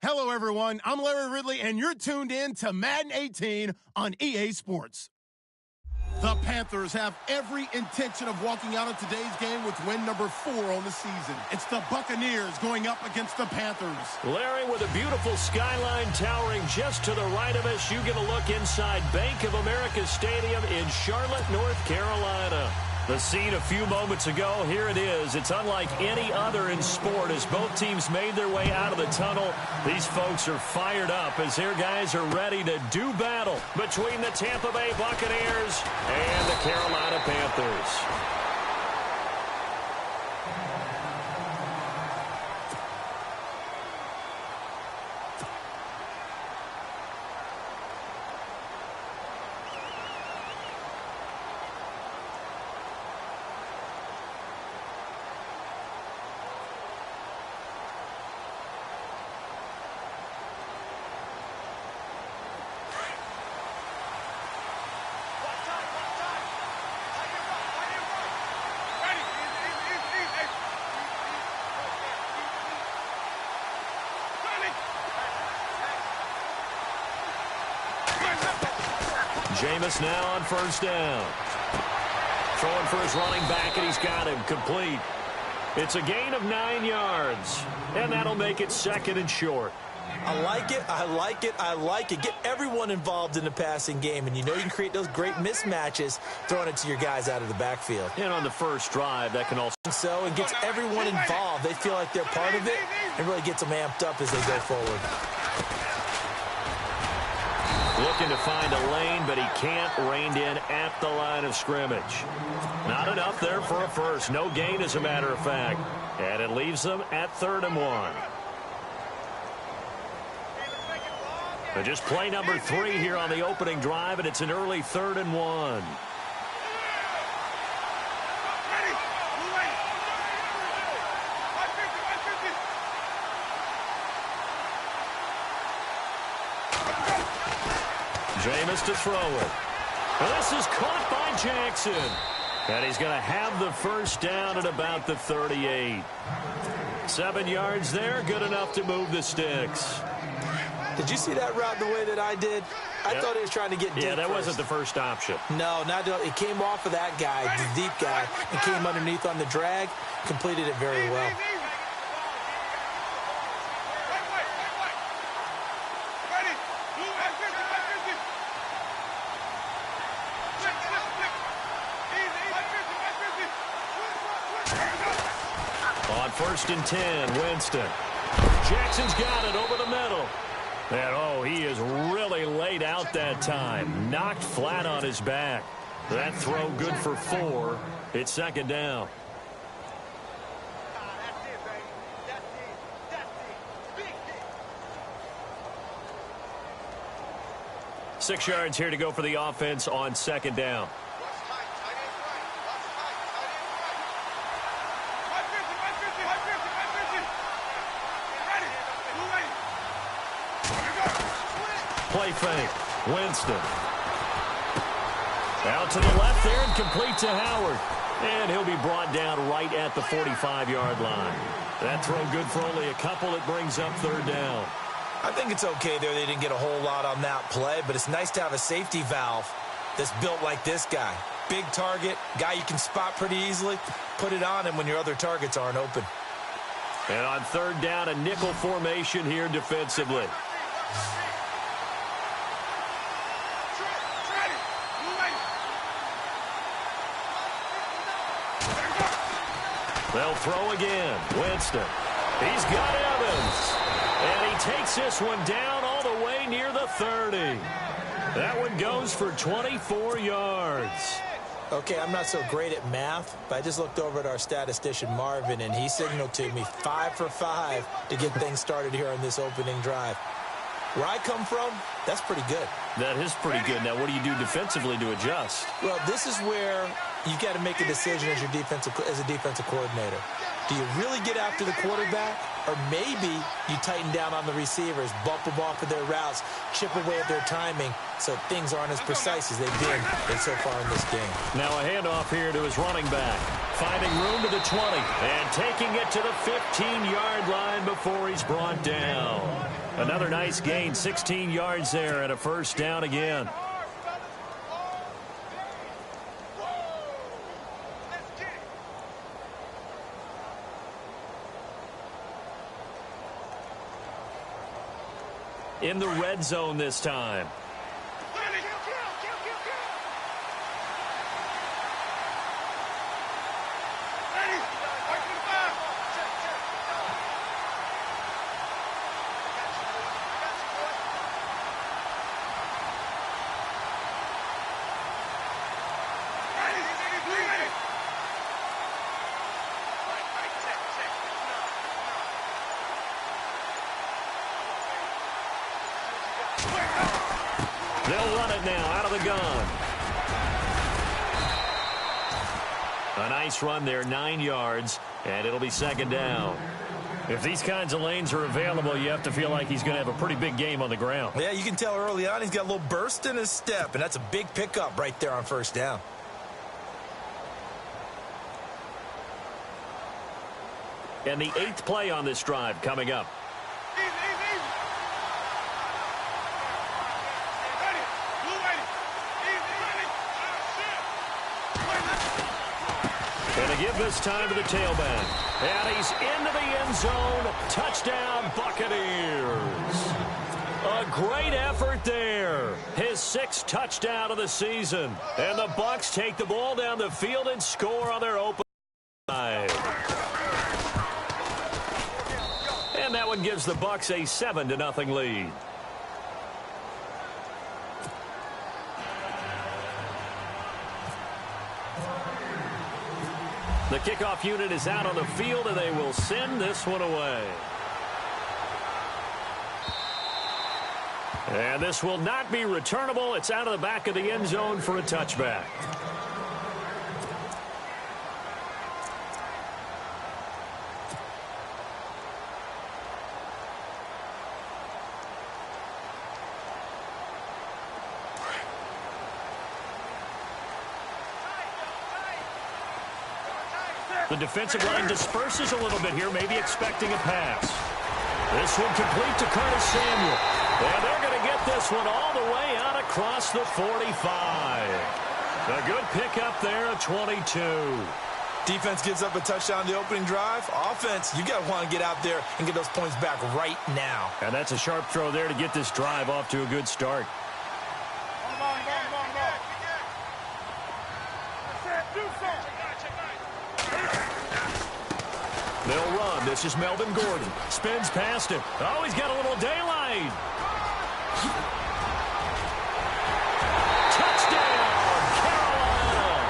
Hello, everyone. I'm Larry Ridley, and you're tuned in to Madden 18 on EA Sports. The Panthers have every intention of walking out of today's game with win number 4 on the season. It's the Buccaneers going up against the Panthers. Larry, with a beautiful skyline towering just to the right of us, you get a look inside Bank of America Stadium in Charlotte, North Carolina. The scene a few moments ago, here it is. It's unlike any other in sport as both teams made their way out of the tunnel. These folks are fired up as their guys are ready to do battle between the Tampa Bay Buccaneers and the Carolina Panthers. Jameis now on first down. Throwing for his running back, and he's got him complete. It's a gain of 9 yards, and that'll make it second and short. I like it, I like it, I like it. Get everyone involved in the passing game, and you know you can create those great mismatches throwing it to your guys out of the backfield. And on the first drive, that can also... So it gets everyone involved. They feel like they're part of it, and really gets them amped up as they go forward. Looking to find a lane, but he can't. Reined in at the line of scrimmage. Not enough there for a first. No gain, as a matter of fact. And it leaves them at 3rd and 1. But just play number 3 here on the opening drive, and it's an early 3rd and 1. Jameis to throw it. And this is caught by Jackson. And he's going to have the first down at about the 38. 7 yards there, good enough to move the sticks. Did you see that route the way that I did? I thought he was trying to get deep. Yeah, that first. wasn't the first option. No, it came off of that guy, the deep guy, and came underneath on the drag, completed it very well. On 1st and 10, Winston. Jackson's got it over the middle. And, he is really laid out that time. Knocked flat on his back. That throw good for 4. It's 2nd down. Six yards here to go for the offense on 2nd down. Play fake. Winston. Out to the left there and complete to Howard. And he'll be brought down right at the 45-yard line. That throw good for only a couple. It brings up 3rd down. I think it's okay there. They didn't get a whole lot on that play, but it's nice to have a safety valve that's built like this guy. Big target, guy you can spot pretty easily. Put it on him when your other targets aren't open. And on 3rd down, a nickel formation here defensively. They'll throw again. Winston. He's got Evans. And he takes this one down all the way near the 30. That one goes for 24 yards. Okay, I'm not so great at math, but I just looked over at our statistician, Marvin, and he signaled to me 5 for 5 to get things started here on this opening drive. Where I come from, that's pretty good. That is pretty good. Now, what do you do defensively to adjust? Well, this is where you got to make a decision as a defensive coordinator. Do you really get after the quarterback, or maybe you tighten down on the receivers, bump them off of their routes, chip away at their timing, so things aren't as precise as they've been so far in this game. Now a handoff here to his running back, finding room to the 20 and taking it to the 15-yard line before he's brought down. Another nice gain, 16 yards there and a first down again. In the red zone this time. They'll run it now out of the gun. A nice run there, 9 yards, and it'll be second down. If these kinds of lanes are available, you have to feel like he's going to have a pretty big game on the ground. Yeah, you can tell early on he's got a little burst in his step, and that's a big pickup right there on first down. And the 8th play on this drive coming up. And to give this time to the tailback. And he's into the end zone. Touchdown, Buccaneers. A great effort there. His 6th touchdown of the season. And the Bucs take the ball down the field and score on their open drive. And that one gives the Bucs a 7-0 lead. The kickoff unit is out on the field, and they will send this one away. And this will not be returnable. It's out of the back of the end zone for a touchback. The defensive line disperses a little bit here, maybe expecting a pass. This one complete to Curtis Samuel. And they're going to get this one all the way out across the 45. A good pickup there at 22. Defense gives up a touchdown the opening drive. Offense, you got to want to get out there and get those points back right now. And that's a sharp throw there to get this drive off to a good start. They'll run. This is Melvin Gordon. Spins past him. Oh, he's got a little daylight. Touchdown, Carolina.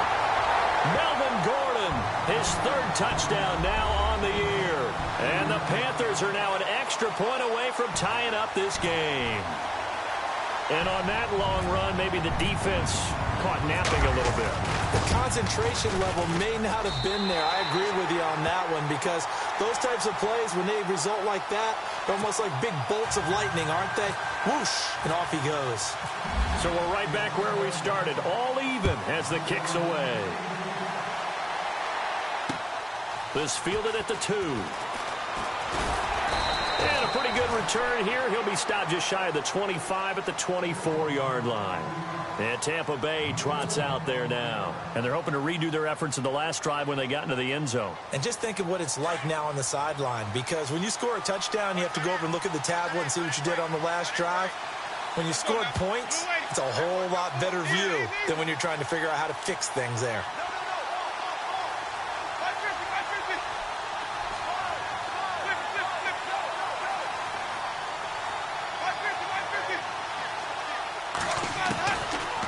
Melvin Gordon, his 3rd touchdown now on the year. And the Panthers are now an extra point away from tying up this game. And on that long run, maybe the defense caught napping a little bit. The concentration level may not have been there. I agree with you on that one, because those types of plays, when they result like that, they're almost like big bolts of lightning, aren't they? Whoosh, and off he goes. So we're right back where we started, all even as the kick's away. This fielded at the 2. And a pretty good return here. He'll be stopped just shy of the 25 at the 24-yard line. And Tampa Bay trots out there now. And they're hoping to redo their efforts in the last drive when they got into the end zone. And just think of what it's like now on the sideline, because when you score a touchdown, you have to go over and look at the tablet and see what you did on the last drive. When you scored points, it's a whole lot better view than when you're trying to figure out how to fix things there.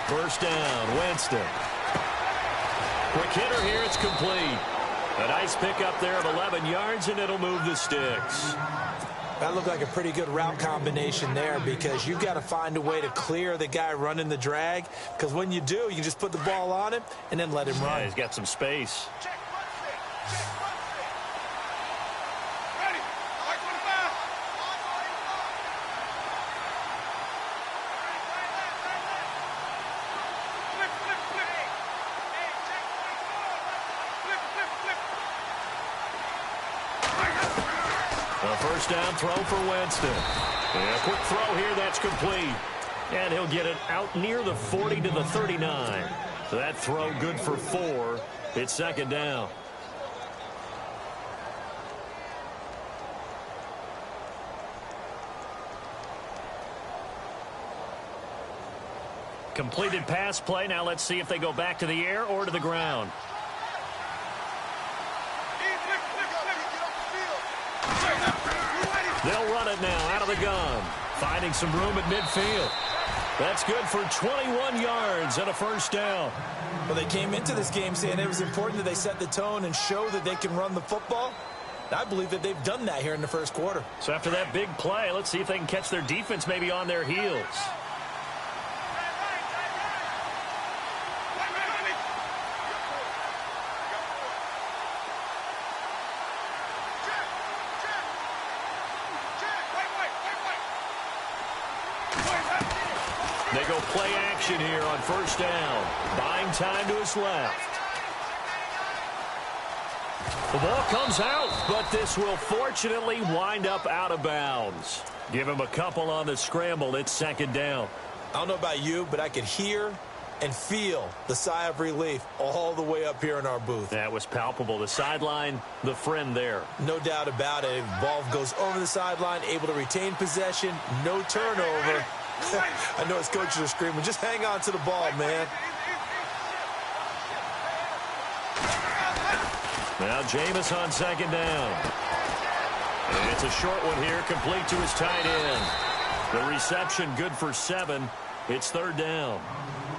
First down, Winston. Quick hitter here, it's complete. A nice pickup there of 11 yards, and it'll move the sticks. That looked like a pretty good route combination there, because you've got to find a way to clear the guy running the drag, because when you do, you can just put the ball on him and then let him run. Yeah, he's got some space. First down throw for Winston. And a quick throw here, that's complete. And he'll get it out near the 40 to the 39. So that throw good for 4. It's second down. Completed pass play. Now let's see if they go back to the air or to the ground. They'll run it now out of the gun. Finding some room at midfield. That's good for 21 yards and a first down. Well, they came into this game saying it was important that they set the tone and show that they can run the football. I believe that they've done that here in the first quarter. So after that big play, let's see if they can catch their defense maybe on their heels. They go play action here on first down. Buying time to his left. The ball comes out, but this will fortunately wind up out of bounds. Give him a couple on the scramble. It's second down. I don't know about you, but I could hear and feel the sigh of relief all the way up here in our booth. That was palpable. The sideline, the friend there. No doubt about it. Ball goes over the sideline, able to retain possession, no turnover. I know his coaches are screaming, just hang on to the ball, man. Now Jameis on second down. And it's a short one here, complete to his tight end. The reception good for 7. It's third down.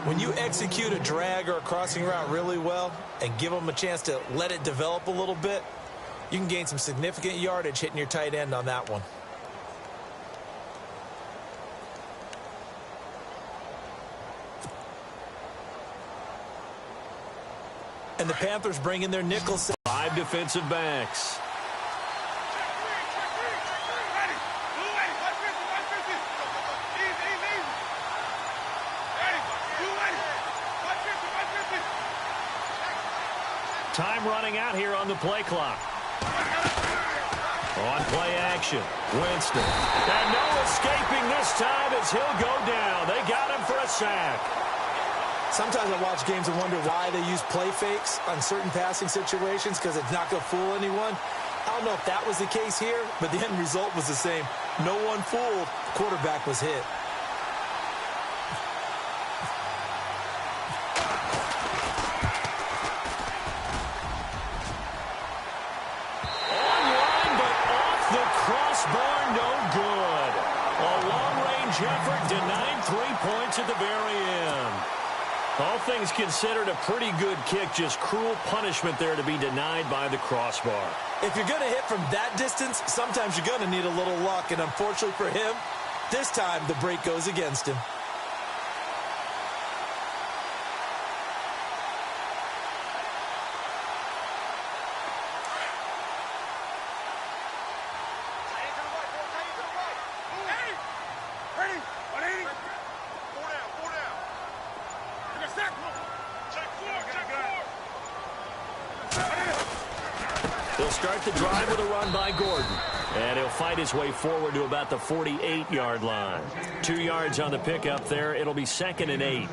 When you execute a drag or a crossing route really well and give them a chance to let it develop a little bit, you can gain some significant yardage hitting your tight end on that one. And the Panthers bring in their nickel set. 5 defensive backs. Time running out here on the play clock. On play action, Winston. And no escaping this time as he'll go down. They got him for a sack. Sometimes I watch games and wonder why they use play fakes on certain passing situations because it's not going to fool anyone. I don't know if that was the case here, but the end result was the same. No one fooled. The quarterback was hit. Online, but off the crossbar, no good. A long-range effort denied 3 points at the very end. All things considered, a pretty good kick. Just cruel punishment there to be denied by the crossbar. If you're going to hit from that distance, sometimes you're going to need a little luck. And unfortunately for him, this time the break goes against him. He'll start the drive with a run by Gordon. And he'll fight his way forward to about the 48-yard line. 2 yards on the pickup there. It'll be 2nd and 8.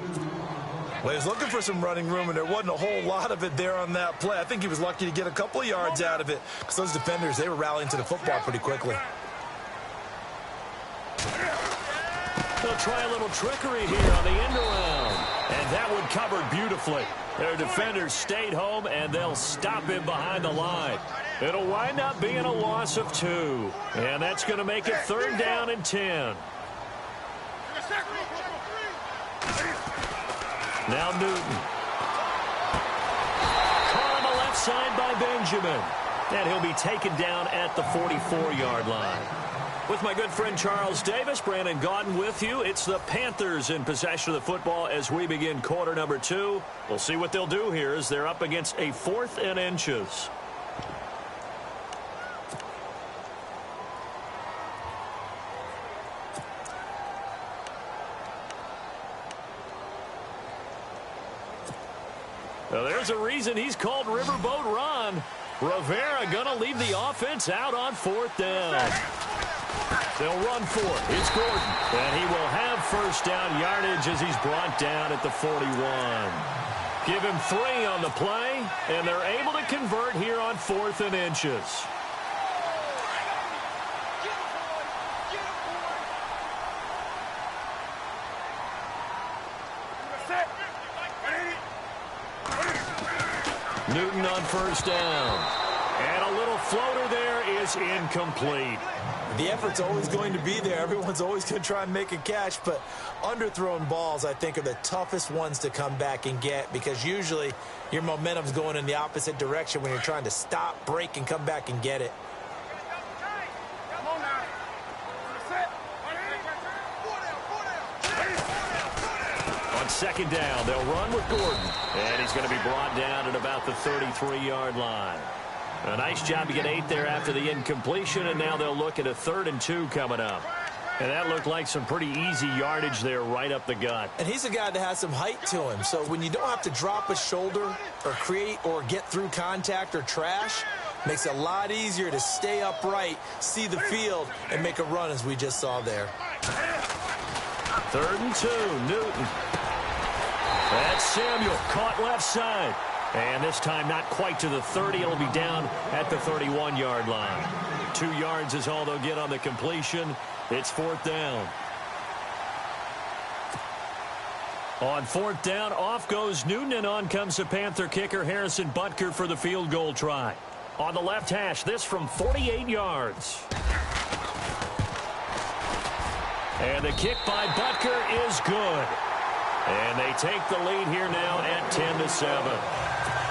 Well, he was looking for some running room, and there wasn't a whole lot of it there on that play. I think he was lucky to get a couple of yards out of it because those defenders, they were rallying to the football pretty quickly. They'll try a little trickery here on the end around. And that one covered beautifully. Their defenders stayed home, and they'll stop him behind the line. It'll wind up being a loss of 2. And that's going to make it 3rd down and 10. Now Newton. Caught on the left side by Benjamin. And he'll be taken down at the 44-yard line. With my good friend Charles Davis, Brandon Gaudin with you. It's the Panthers in possession of the football as we begin quarter number 2. We'll see what they'll do here as they're up against a 4th and inches. Well, there's a reason he's called Riverboat Ron. Rivera going to leave the offense out on 4th down. They'll run for it. It's Gordon. And he will have first down yardage as he's brought down at the 41. Give him 3 on the play, and they're able to convert here on 4th and inches. Newton on first down. And a little floater there is incomplete. The effort's always going to be there. Everyone's always going to try and make a catch, but underthrown balls, I think, are the toughest ones to come back and get because usually your momentum's going in the opposite direction when you're trying to stop, break, and come back and get it. On second down, they'll run with Gordon, and he's going to be brought down at about the 33-yard line. A nice job to get 8 there after the incompletion, and now they'll look at a 3rd and 2 coming up. And that looked like some pretty easy yardage there right up the gut. And he's a guy that has some height to him, so when you don't have to drop a shoulder or create or get through contact or trash, makes it a lot easier to stay upright, see the field, and make a run as we just saw there. 3rd and 2, Newton. That's Samuel, caught left side. And this time not quite to the 30. It'll be down at the 31-yard line. 2 yards is all they'll get on the completion. It's 4th down. On 4th down, off goes Newton, and on comes the Panther kicker, Harrison Butker, for the field goal try. On the left hash, this from 48 yards. And the kick by Butker is good. And they take the lead here now at 10-7.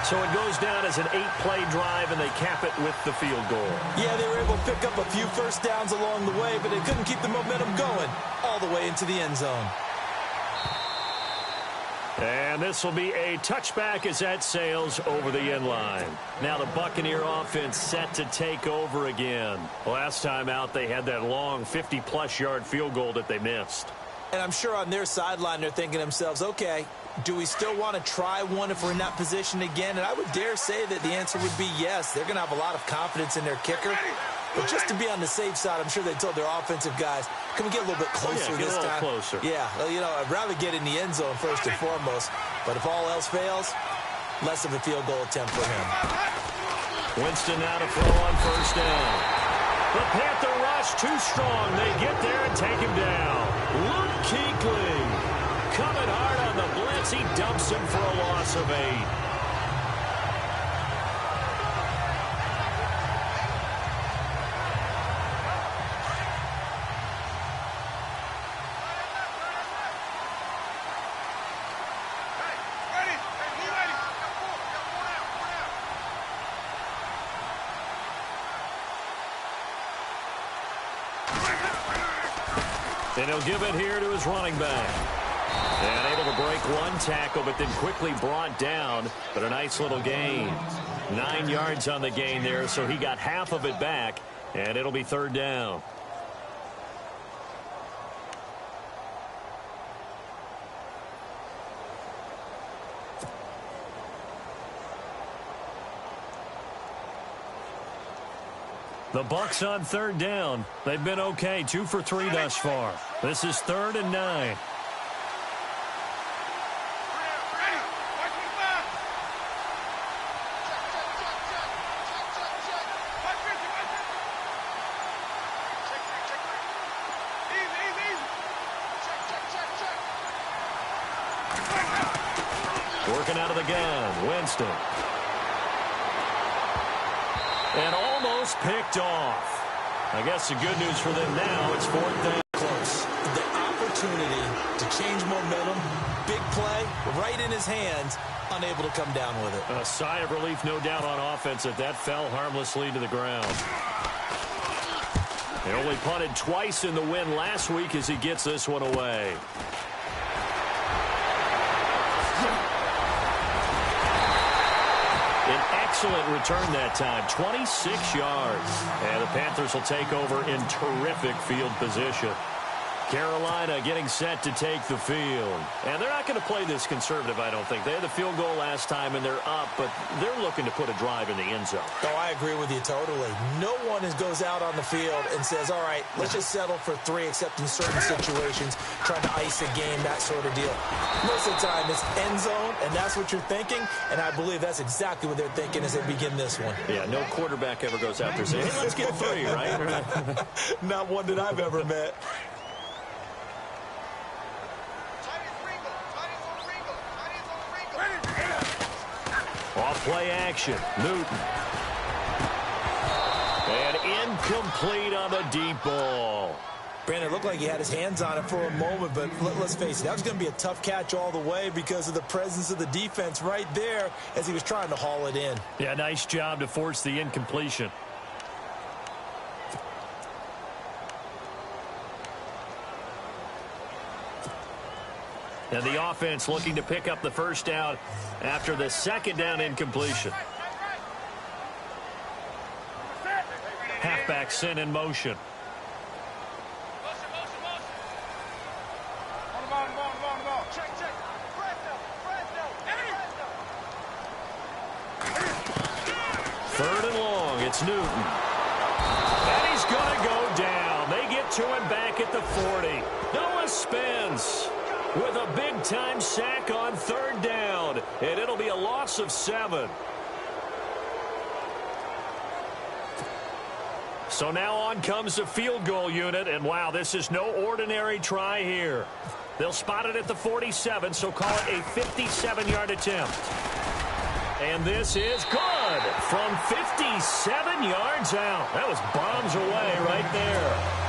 So it goes down as an 8-play drive, and they cap it with the field goal. Yeah, they were able to pick up a few first downs along the way, but they couldn't keep the momentum going all the way into the end zone. And this will be a touchback as that sails over the end line. Now the Buccaneer offense set to take over again. Last time out, they had that long 50-plus yard field goal that they missed. And I'm sure on their sideline they're thinking to themselves, okay, do we still want to try one if we're in that position again? And I would dare say that the answer would be yes. They're going to have a lot of confidence in their kicker. But just to be on the safe side, I'm sure they told their offensive guys, can we get a little bit closer this time? Closer. Yeah, well, you know, I'd rather get in the end zone first and foremost. But if all else fails, less of a field goal attempt for him. Winston now to throw on first down. The Panther rush too strong. They get there and take him down. Luke Kuechly coming hard on the blitz. He dumps him for a loss of 8. And he'll give it here to his running back. And able to break one tackle, but then quickly brought down. But a nice little gain. 9 yards on the gain there, so he got half of it back. And it'll be 3rd down. The Bucs on 3rd down. They've been okay, 2 for 3 thus far. This is 3rd and 9. Working out of the gun, Winston. And almost picked off. I guess the good news for them now, it's 4th down. Close. The opportunity to change momentum, big play, right in his hands, unable to come down with it. A sigh of relief, no doubt, on offense that fell harmlessly to the ground. They only punted twice in the win last week as he gets this one away. An excellent return that time, 26 yards. And the Panthers will take over in terrific field position. Carolina getting set to take the field. And they're not going to play this conservative, I don't think. They had the field goal last time, and they're up, but they're looking to put a drive in the end zone. Oh, I agree with you totally. No one goes out on the field and says, all right, let's just settle for 3, except in certain situations, trying to ice a game, that sort of deal. Most of the time, it's end zone, and that's what you're thinking, and I believe that's exactly what they're thinking as they begin this one. Yeah, no quarterback ever goes out there saying, hey, let's get 3, right? Not one that I've ever met. Off play action. Newton. And incomplete on the deep ball. Brandon, it looked like he had his hands on it for a moment, but let's face it, that was going to be a tough catch all the way because of the presence of the defense right there as he was trying to haul it in. Yeah, nice job to force the incompletion. And the offense looking to pick up the first down after the second down incompletion. Halfback sent in motion. Third and long, it's Newton. And he's going to go down. They get to him back at the 40. Noah Spence with a big-time sack on third down. And it'll be a loss of 7. So now on comes the field goal unit. And, wow, this is no ordinary try here. They'll spot it at the 47, so call it a 57-yard attempt. And this is good from 57 yards out. That was bombs away right there.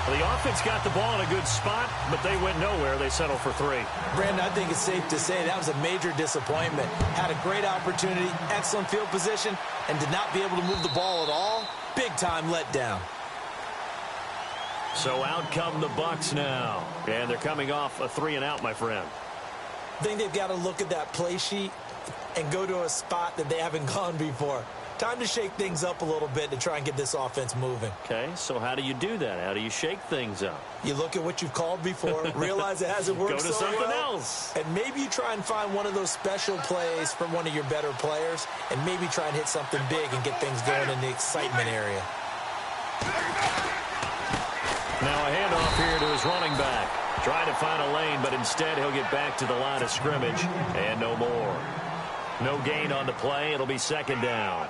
Well, the offense got the ball in a good spot, but they went nowhere. They settled for 3. Brandon, I think it's safe to say that was a major disappointment. Had a great opportunity, excellent field position, and did not be able to move the ball at all. Big-time letdown. So out come the Bucs now. And they're coming off a 3-and-out, my friend. I think they've got to look at that play sheet and go to a spot that they haven't gone before. Time to shake things up a little bit to try and get this offense moving. Okay, so how do you do that? How do you shake things up? You look at what you've called before, realize it hasn't worked so well. Go to something else. And maybe you try and find one of those special plays from one of your better players, and maybe try and hit something big and get things going in the excitement area. Now a handoff here to his running back. Trying to find a lane, but instead he'll get back to the line of scrimmage, and no more. No gain on the play. It'll be second down.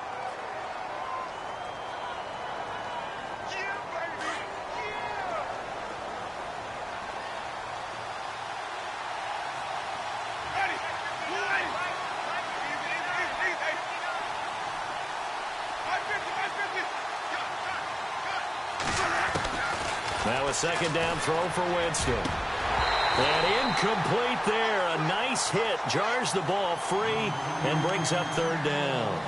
Now a second down throw for Winston. And incomplete there. A nice hit. Jars the ball free and brings up third down.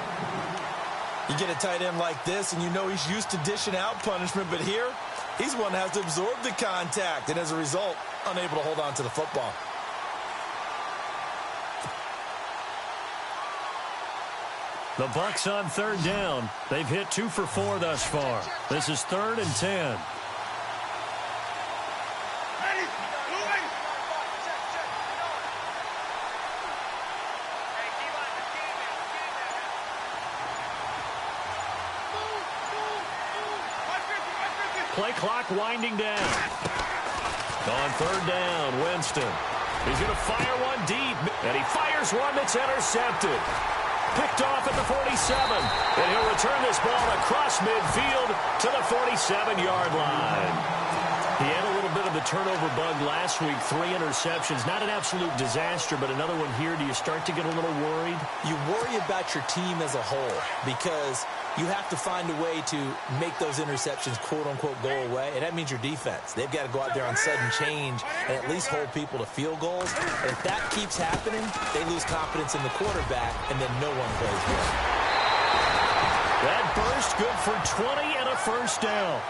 You get a tight end like this, and you know he's used to dishing out punishment, but here, he's one that has to absorb the contact, and as a result, unable to hold on to the football. The Bucs on third down. They've hit 2 for 4 thus far. This is 3rd and 10. Play clock winding down. On third down, Winston. He's going to fire one deep, and he fires one that's intercepted. Picked off at the 47, and he'll return this ball across midfield to the 47-yard line. He had a little bit of the turnover bug last week, 3 interceptions. Not an absolute disaster, but another one here. Do you start to get a little worried? You worry about your team as a whole because you have to find a way to make those interceptions, quote-unquote, go away, and that means your defense. They've got to go out there on sudden change and at least hold people to field goals. And if that keeps happening, they lose confidence in the quarterback, and then no one plays well. That burst good for 20 and a first down.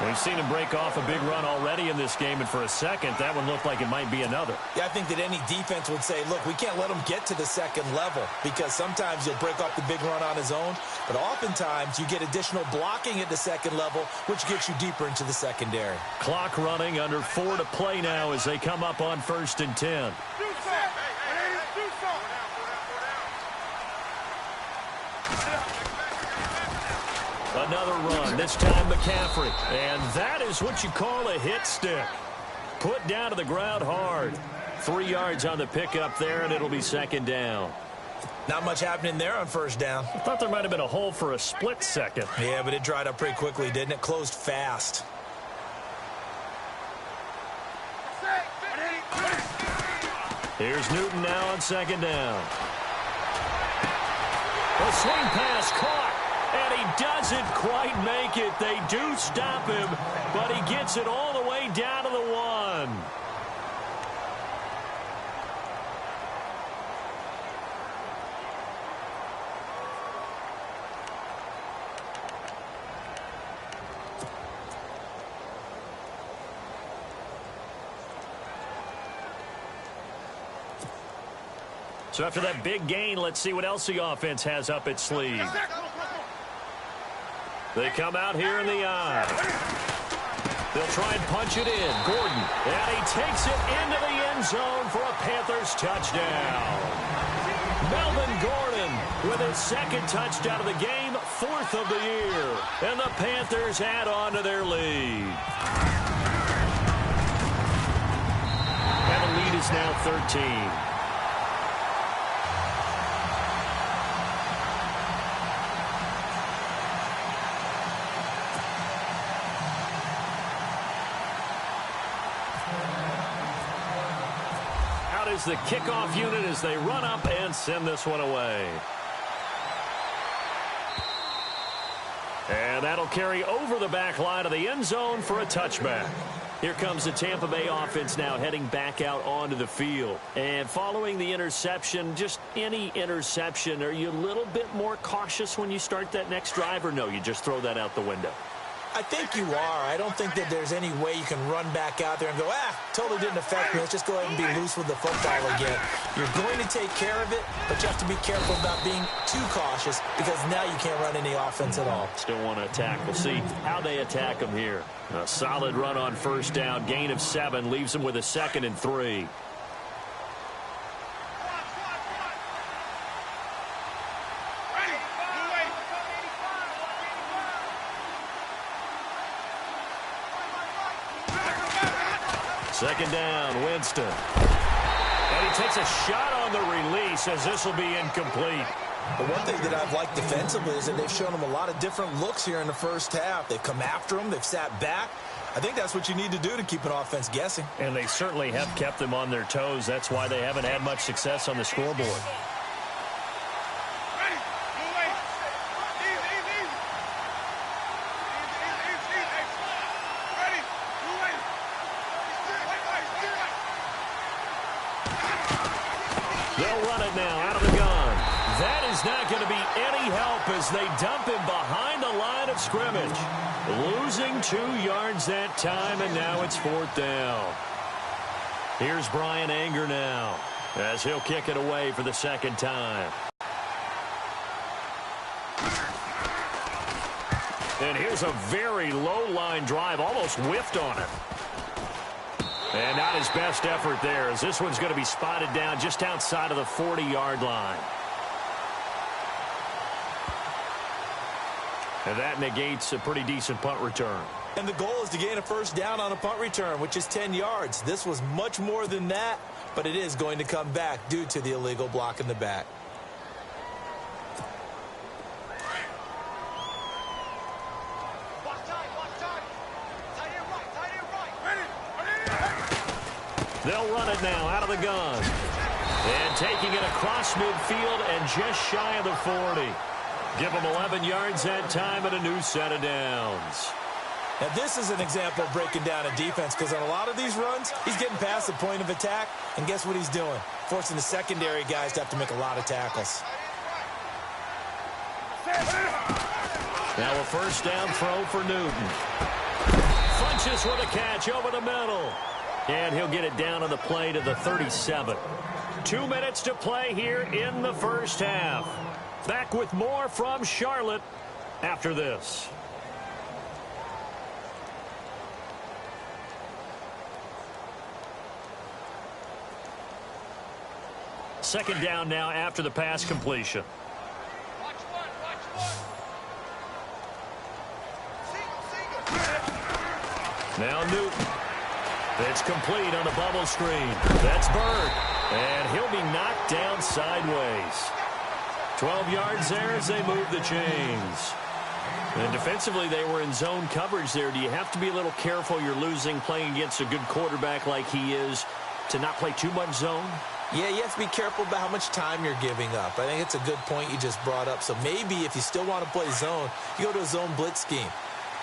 We've seen him break off a big run already in this game, and for a second, that one looked like it might be another. Yeah, I think that any defense would say, look, we can't let him get to the second level, because sometimes he'll break off the big run on his own, but oftentimes you get additional blocking at the second level, which gets you deeper into the secondary. Clock running, under 4 to play now as they come up on 1st and 10. Another run, this time McCaffrey. And that is what you call a hit stick. Put down to the ground hard. 3 yards on the pickup there, and it'll be 2nd down. Not much happening there on 1st down. I thought there might have been a hole for a split second. Yeah, but it dried up pretty quickly, didn't it? Closed fast. Here's Newton now on 2nd down. A swing pass caught. And he doesn't quite make it. They do stop him, but he gets it all the way down to the 1. So after that big gain, let's see what else the offense has up its sleeve. They come out here in the eye. They'll try and punch it in. Gordon, and he takes it into the end zone for a Panthers touchdown. Melvin Gordon with his 2nd touchdown of the game, 4th of the year. And the Panthers add on to their lead. And the lead is now 13. Is the kickoff unit as they run up and send this one away. And that'll carry over the back line of the end zone for a touchback. Here comes the Tampa Bay offense now heading back out onto the field. And following the interception, just any interception, are you a little bit more cautious when you start that next drive, or no, you just throw that out the window? I think you are. I don't think that there's any way you can run back out there and go, totally didn't affect me. Let's just go ahead and be loose with the football again. You're going to take care of it, but you have to be careful about being too cautious, because now you can't run any offense at all. Still want to attack. We'll see how they attack them here. A solid run on 1st down. Gain of 7 leaves them with a 2nd and 3. Second down, Winston. And he takes a shot on the release as this will be incomplete. The one thing that I've liked defensively is that they've shown him a lot of different looks here in the 1st half. They've come after him. They've sat back. I think that's what you need to do to keep an offense guessing. And they certainly have kept them on their toes. That's why they haven't had much success on the scoreboard. They'll run it now out of the gun. That is not going to be any help as they dump him behind the line of scrimmage. Losing 2 yards that time, and now it's 4th down. Here's Brian Anger now as he'll kick it away for the 2nd time. And here's a very low-line drive, almost whiffed on it. And not his best effort there, as this one's going to be spotted down just outside of the 40-yard line. And that negates a pretty decent punt return. And the goal is to gain a 1st down on a punt return, which is 10 yards. This was much more than that, but it is going to come back due to the illegal block in the back. They'll run it now out of the gun. And taking it across midfield and just shy of the 40. Give them 11 yards that time and a new set of downs. Now, this is an example of breaking down a defense, because on a lot of these runs, he's getting past the point of attack, and guess what he's doing? Forcing the secondary guys to have to make a lot of tackles. Now a first down throw for Newton. Funches with a catch over the middle. And he'll get it down on the play to the 37. 2 minutes to play here in the first half. Back with more from Charlotte after this. Second down now after the pass completion. Now Newton. It's complete on the bubble screen. That's Bird. And he'll be knocked down sideways. 12 yards there as they move the chains. And defensively, they were in zone coverage there. Do you have to be a little careful you're losing playing against a good quarterback like he is to not play too much zone? Yeah, you have to be careful about how much time you're giving up. I think it's a good point you just brought up. So maybe if you still want to play zone, you go to a zone blitz scheme.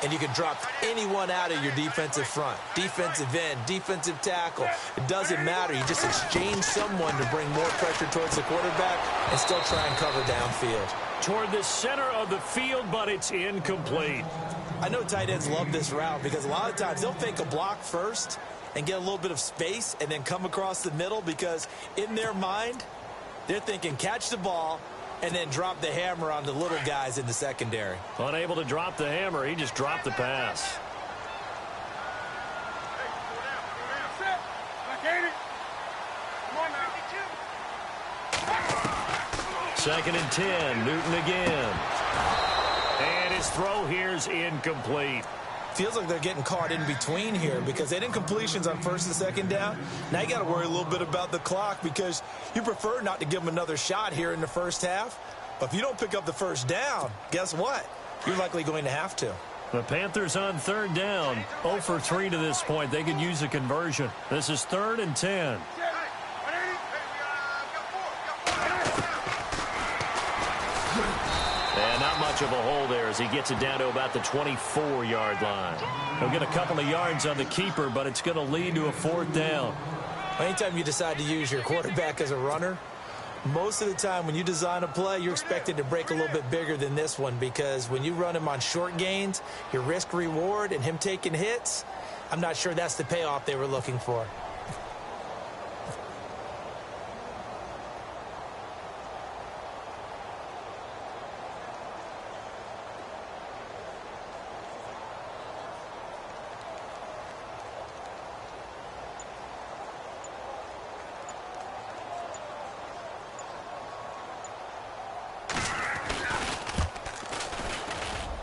And you can drop anyone out of your defensive front. Defensive end, defensive tackle. It doesn't matter. You just exchange someone to bring more pressure towards the quarterback and still try and cover downfield. Toward the center of the field, but it's incomplete. I know tight ends love this route because a lot of times they'll fake a block first and get a little bit of space and then come across the middle because in their mind, they're thinking catch the ball and then drop the hammer on the little guys in the secondary. Unable to drop the hammer, he just dropped the pass. Second and 10, Newton again. And his throw here's incomplete. Feels like they're getting caught in between here because they didn't completions on first and second down. Now you got to worry a little bit about the clock because you prefer not to give them another shot here in the first half. But if you don't pick up the first down, guess what? You're likely going to have to. The Panthers on third down, 0 for 3 to this point. They could use a conversion. This is 3rd and 10. And not much of a hole there as he gets it down to about the 24-yard line. He'll get a couple of yards on the keeper, but it's going to lead to a 4th down. Anytime you decide to use your quarterback as a runner, most of the time when you design a play, you're expected to break a little bit bigger than this one because when you run him on short gains, your risk-reward and him taking hits, I'm not sure that's the payoff they were looking for.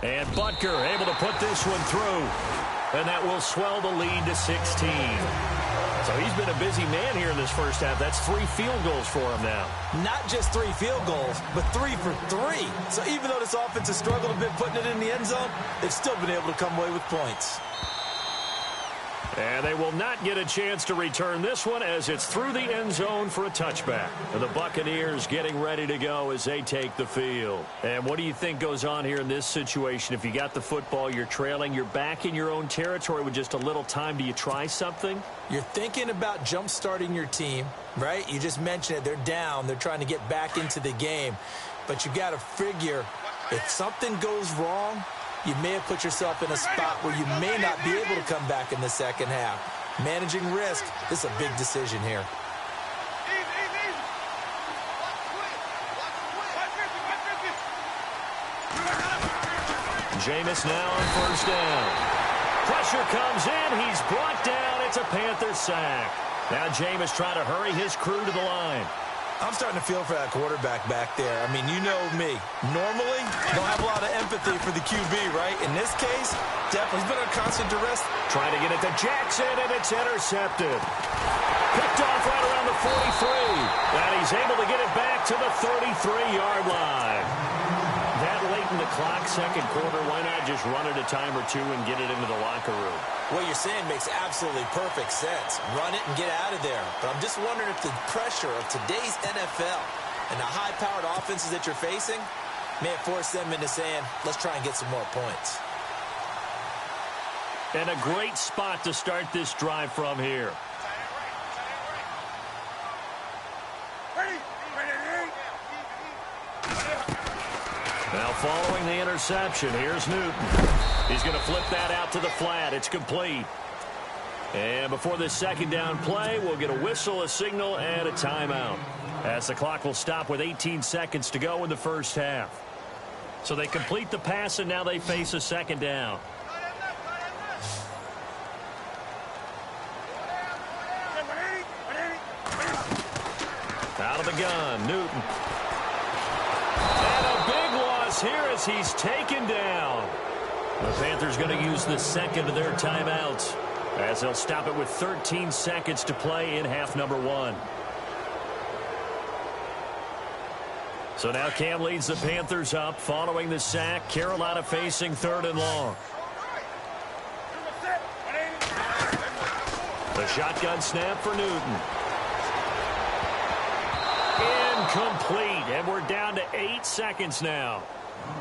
And Butker able to put this one through. And that will swell the lead to 16. So he's been a busy man here in this first half. That's 3 field goals for him now. Not just 3 field goals, but 3 for 3. So even though this offense has struggled a bit putting it in the end zone, they've still been able to come away with points. And they will not get a chance to return this one as it's through the end zone for a touchback. And the Buccaneers getting ready to go as they take the field. And what do you think goes on here in this situation? If you got the football, you're trailing, you're back in your own territory with just a little time. Do you try something? You're thinking about jump-starting your team, right? You just mentioned it. They're down. They're trying to get back into the game. But you got to figure if something goes wrong, you may have put yourself in a spot where you may not be able to come back in the second half. Managing risk, this is a big decision here. Jameis now on first down. Pressure comes in. He's brought down. It's a Panther sack. Now Jameis trying to hurry his crew to the line. I'm starting to feel for that quarterback back there. I mean, you know me. Normally, don't have a lot of empathy for the QB, right? In this case, definitely he's been under constant duress. Trying to get it to Jackson, and it's intercepted. Picked off right around the 43. And he's able to get it back to the 33-yard line. That late in the clock, second quarter, why not just run it a time or two and get it into the locker room? What you're saying makes absolutely perfect sense. Run it and get out of there. But I'm just wondering if the pressure of today's NFL and the high-powered offenses that you're facing may have forced them into saying, let's try and get some more points. And a great spot to start this drive from here. Now following the interception, here's Newton. He's going to flip that out to the flat. It's complete. And before this second down play, we'll get a whistle, a signal, and a timeout, as the clock will stop with 18 seconds to go in the first half. So they complete the pass, and now they face a second down. Out of the gun, Newton. And a big loss here as he's taken down. The Panthers going to use the second of their timeouts, as they'll stop it with 13 seconds to play in half number 1. So now Cam leads the Panthers up following the sack. Carolina facing 3rd and long. The shotgun snap for Newton. Incomplete, and we're down to 8 seconds now.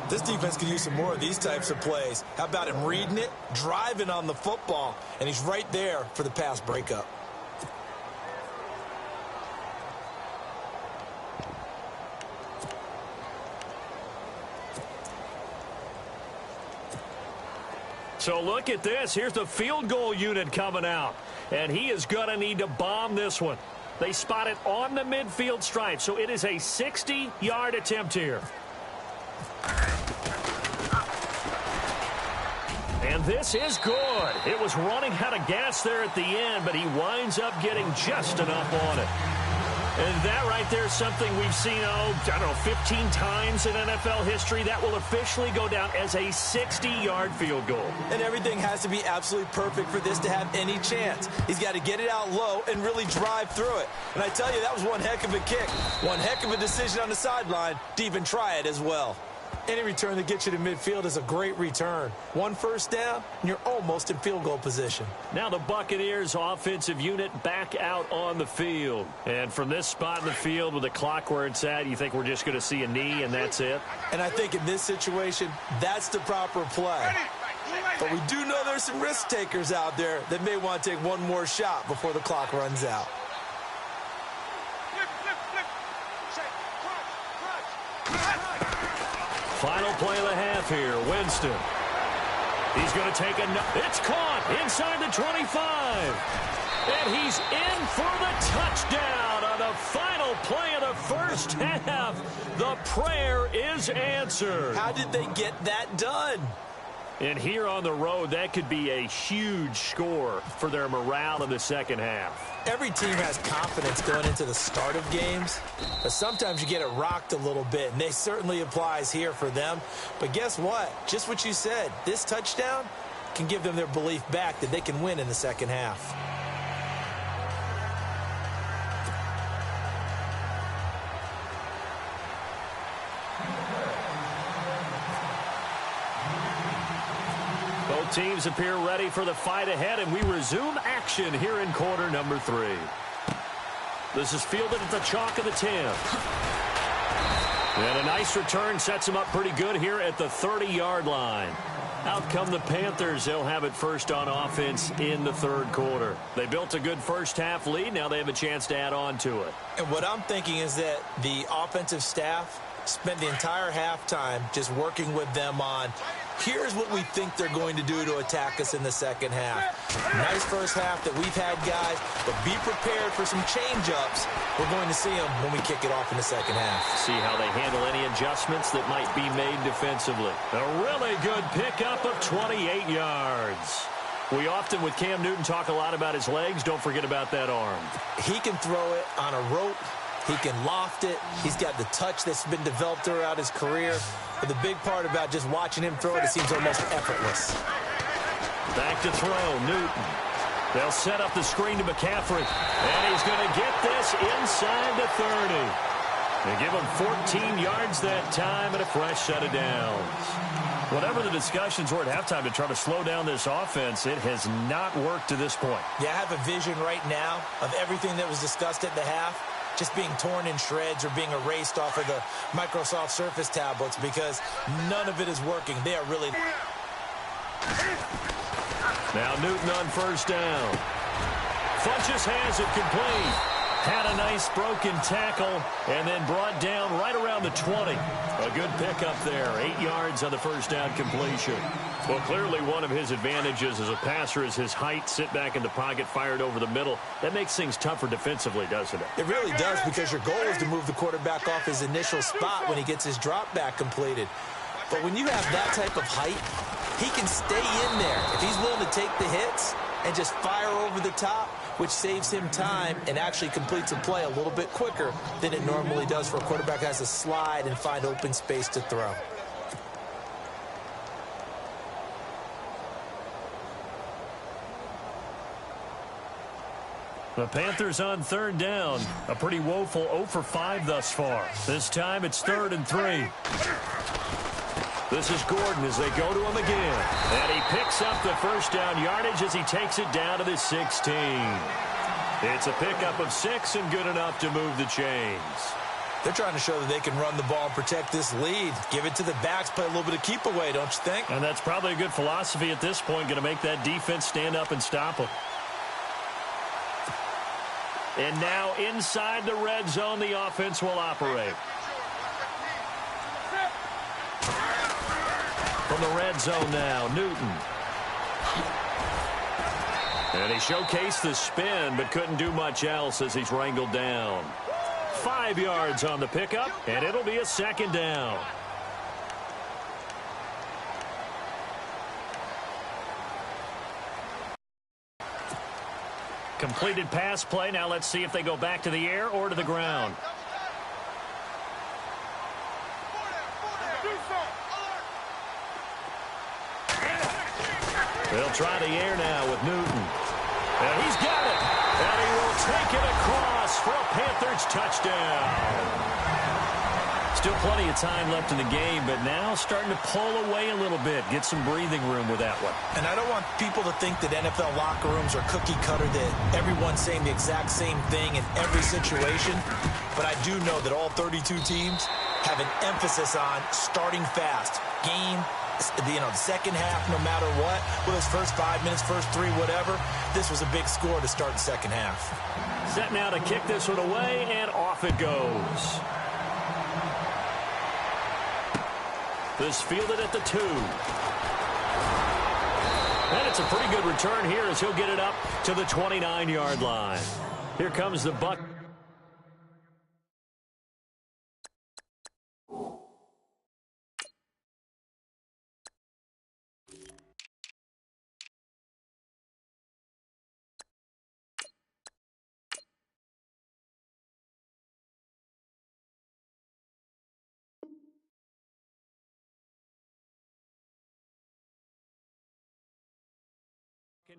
This defense could use some more of these types of plays. How about him reading it, driving on the football, and he's right there for the pass breakup. So look at this. Here's the field goal unit coming out, and he is going to need to bomb this one. They spot it on the midfield stripe, so it is a 60-yard attempt here. And this is good. It was running out of gas there at the end, but he winds up getting just enough on it. And that right there is something we've seen, I don't know, 15 times in NFL history. That will officially go down as a 60-yard field goal. And everything has to be absolutely perfect for this to have any chance. He's got to get it out low and really drive through it. And I tell you, that was one heck of a kick. One heck of a decision on the sideline to even try it as well. Any return that gets you to midfield is a great return. 1 first down, and you're almost in field goal position. Now the Buccaneers offensive unit back out on the field. And from this spot in the field with the clock where it's at, you think we're just going to see a knee and that's it? And I think in this situation, that's the proper play. But we do know there's some risk takers out there that may want to take one more shot before the clock runs out. Final play of the half here, Winston. He's going to take it's caught inside the 25. And he's in for the touchdown on the final play of the first half. The prayer is answered. How did they get that done? And here on the road, that could be a huge score for their morale in the second half. Every team has confidence going into the start of games, but sometimes you get it rocked a little bit, and it certainly applies here for them. But guess what? Just what you said, this touchdown can give them their belief back that they can win in the second half. Both teams appear ready for the fight ahead, and we resume action here in quarter number 3. This is fielded at the chalk of the 10. And a nice return sets him up pretty good here at the 30-yard line. Out come the Panthers. They'll have it first on offense in the third quarter. They built a good first half lead. Now they have a chance to add on to it. And what I'm thinking is that the offensive staff spent the entire halftime just working with them on, here's what we think they're going to do to attack us in the second half. Nice first half that we've had, guys, but be prepared for some change-ups. We're going to see them when we kick it off in the second half. See how they handle any adjustments that might be made defensively. A really good pickup of 28 yards. We often, with Cam Newton, talk a lot about his legs. Don't forget about that arm. He can throw it on a rope. He can loft it. He's got the touch that's been developed throughout his career. But the big part about just watching him throw it, it seems almost effortless. Back to throw, Newton. They'll set up the screen to McCaffrey. And he's going to get this inside the 30. They give him 14 yards that time and a fresh set of downs. Whatever the discussions were at halftime to try to slow down this offense, it has not worked to this point. Yeah, I have a vision right now of everything that was discussed at the half just being torn in shreds or being erased off of the Microsoft Surface tablets because none of it is working. They are really... Now Newton on first down. Funches has it complete. Had a nice broken tackle and then brought down right around the 20. A good pickup there. 8 yards on the first down completion. Well, clearly one of his advantages as a passer is his height. Sit back in the pocket, fired over the middle. That makes things tougher defensively, doesn't it? It really does, because your goal is to move the quarterback off his initial spot when he gets his drop back completed. But when you have that type of height, he can stay in there. If he's willing to take the hits and just fire over the top, which saves him time and actually completes a play a little bit quicker than it normally does for a quarterback who has to slide and find open space to throw. The Panthers on third down. A pretty woeful 0 for 5 thus far. This time it's 3rd and 3. This is Gordon as they go to him again. And he picks up the first down yardage as he takes it down to the 16. It's a pickup of 6 and good enough to move the chains. They're trying to show that they can run the ball and protect this lead. Give it to the backs, play a little bit of keep away, don't you think? And that's probably a good philosophy at this point, going to make that defense stand up and stop them. And now inside the red zone, the offense will operate. From the red zone now, Newton. And he showcased the spin, but couldn't do much else as he's wrangled down. 5 yards on the pickup, and it'll be a 2nd down. Completed pass play. Now let's see if they go back to the air or to the ground. They'll try the air now with Newton. And he's got it. And he will take it across for a Panthers touchdown. Still plenty of time left in the game, but now starting to pull away a little bit. Get some breathing room with that one. And I don't want people to think that NFL locker rooms are cookie cutter, that everyone's saying the exact same thing in every situation. But I do know that all 32 teams have an emphasis on starting fast. Game, the second half, no matter what, whether it's first 5 minutes, first 3, whatever, this was a big score to start the second half. Set now to kick this one away, and off it goes. This fielded at the 2. And it's a pretty good return here as he'll get it up to the 29-yard line. Here comes the Buck.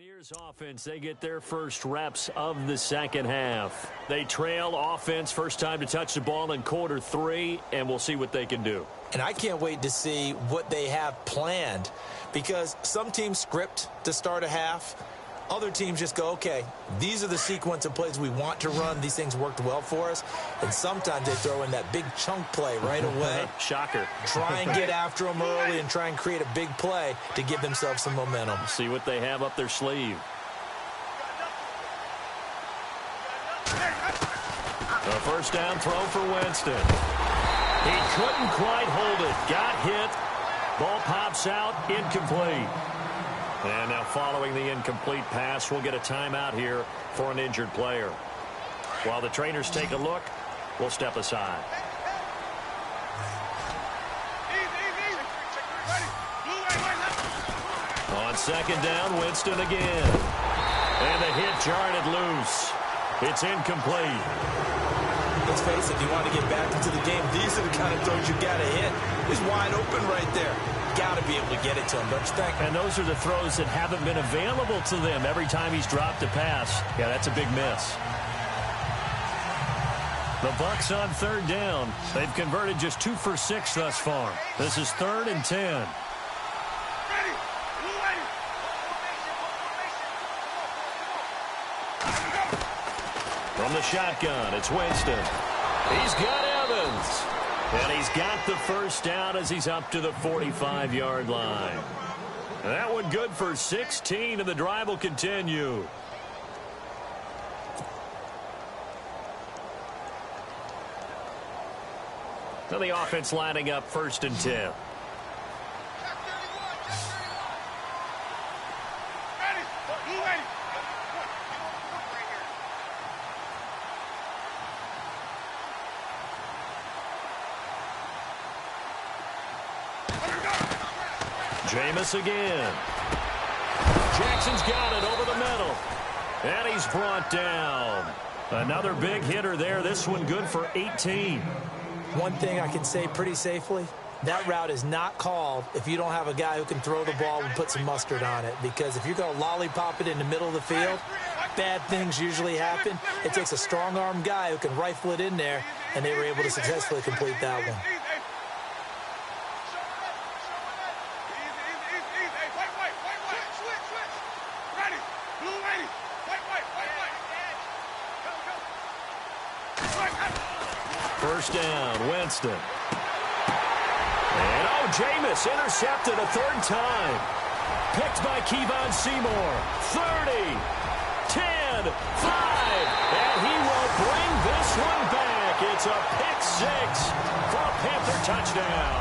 Buccaneers offense, they get their first reps of the second half. They trail offense, first time to touch the ball in quarter 3, and we'll see what they can do. And I can't wait to see what they have planned, because some teams script to start a half. Other teams just go, okay, these are the sequence of plays we want to run. These things worked well for us. And sometimes they throw in that big chunk play right away. Shocker. Try and get after them early and try and create a big play to give themselves some momentum. See what they have up their sleeve. A first down throw for Winston. He couldn't quite hold it. Got hit. Ball pops out. Incomplete. And now following the incomplete pass, we'll get a timeout here for an injured player. While the trainers take a look, we'll step aside. On second down, Winston again. And the hit jarred it loose. It's incomplete. Let's face it, if you want to get back into the game, these are the kind of throws you got to hit. He's wide open right there. Got to be able to get it to him, don't you think? And those are the throws that haven't been available to them every time he's dropped a pass. Yeah, that's a big miss. The Bucs on third down. They've converted just 2 for 6 thus far. This is 3rd and 10. From the shotgun, it's Winston. He's got Evans. And he's got the first down as he's up to the 45-yard line. That one good for 16, and the drive will continue. So the offense lining up 1st and 10. Jameis again. Jackson's got it over the middle. And he's brought down. Another big hitter there. This one good for 18. One thing I can say pretty safely, that route is not called if you don't have a guy who can throw the ball and put some mustard on it. Because if you're going to lollipop it in the middle of the field, bad things usually happen. It takes a strong-arm guy who can rifle it in there, and they were able to successfully complete that one. First down, Winston. And Jameis intercepted a 3rd time. Picked by Kevon Seymour. 30, 10, 5. And he will bring this one back. It's a pick 6 for a Panther touchdown.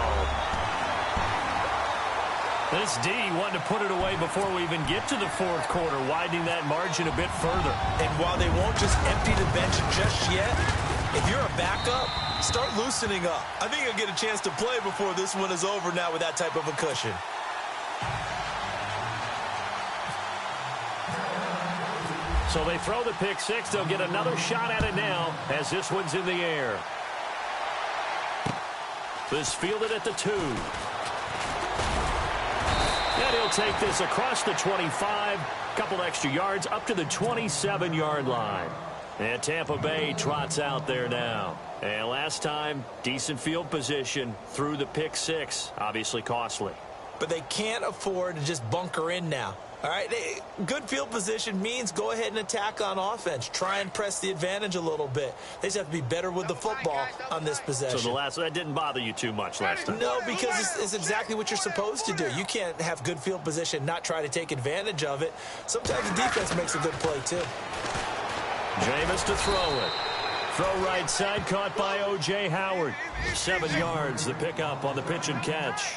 This D wanted to put it away before we even get to the 4th quarter, widening that margin a bit further. And while they won't just empty the bench just yet, if you're a backup, start loosening up. I think you'll get a chance to play before this one is over now with that type of a cushion. So they throw the pick 6. They'll get another shot at it now as this one's in the air. This fielded at the 2. And he'll take this across the 25. Couple extra yards up to the 27-yard line. And Tampa Bay trots out there now. And last time, decent field position through the pick 6. Obviously costly. But they can't afford to just bunker in now. All right, good field position means go ahead and attack on offense. Try and press the advantage a little bit. They just have to be better with the football on this possession. So that didn't bother you too much last time? No, because it's exactly what you're supposed to do. You can't have good field position, not try to take advantage of it. Sometimes the defense makes a good play, too. Jameis to throw it. Throw right side, caught by O.J. Howard. 7 yards, the pickup on the pitch and catch.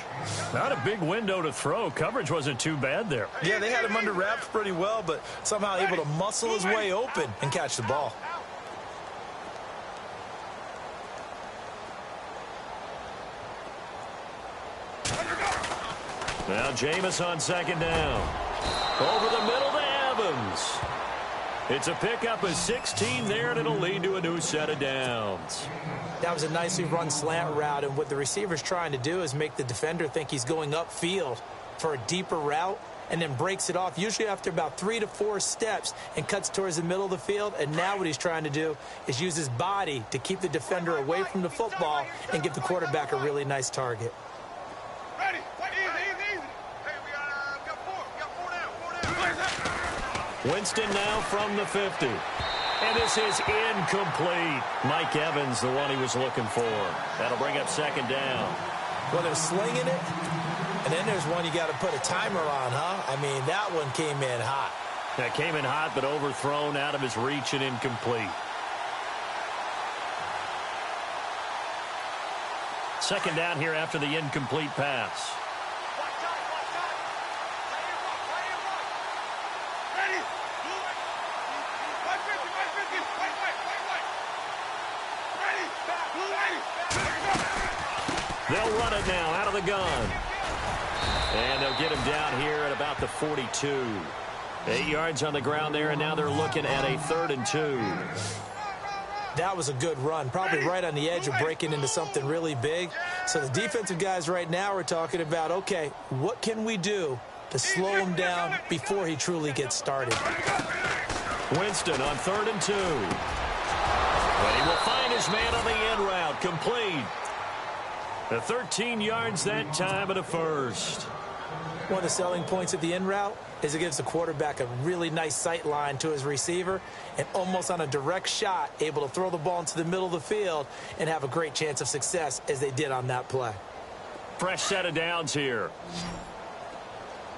Not a big window to throw. Coverage wasn't too bad there. Yeah, they had him under wraps pretty well, but somehow able to muscle his way open and catch the ball. Now Jameis on 2nd down. Over the middle to Evans. It's a pickup of 16 there, and it'll lead to a new set of downs. That was a nicely run slant route, and what the receiver's trying to do is make the defender think he's going upfield for a deeper route, and then breaks it off, usually after about 3 to 4 steps, and cuts towards the middle of the field. And now what he's trying to do is use his body to keep the defender away from the football and give the quarterback a really nice target. Ready. Easy. Hey, we got 4. We got 4 now. Winston now from the 50. And this is incomplete. Mike Evans, the one he was looking for. That'll bring up 2nd down. Well, they're slinging it, and then there's one you got to put a timer on, huh? I mean, that one came in hot. That came in hot, but overthrown, out of his reach, and incomplete. 2nd down here after the incomplete pass. They'll run it now out of the gun. And they'll get him down here at about the 42. 8 yards on the ground there, and now they're looking at a 3rd and 2. That was a good run, probably right on the edge of breaking into something really big. So the defensive guys right now are talking about, okay, what can we do to slow him down before he truly gets started? Winston on 3rd and 2. But he will find his man on the end route, complete. The 13 yards that time at a 1st. One of the selling points of the in route is it gives the quarterback a really nice sight line to his receiver, and almost on a direct shot, able to throw the ball into the middle of the field and have a great chance of success as they did on that play. Fresh set of downs here.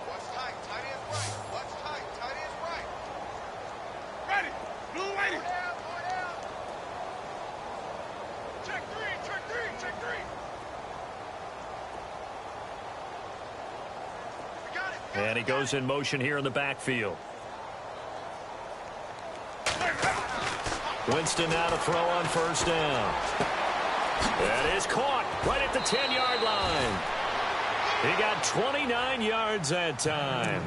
What's tight? Tight is right. What's tight? Tight is right. Ready. Blue lady. Check 3. And he goes in motion here in the backfield. Winston now to throw on first down. That is caught right at the 10-yard line. He got 29 yards that time.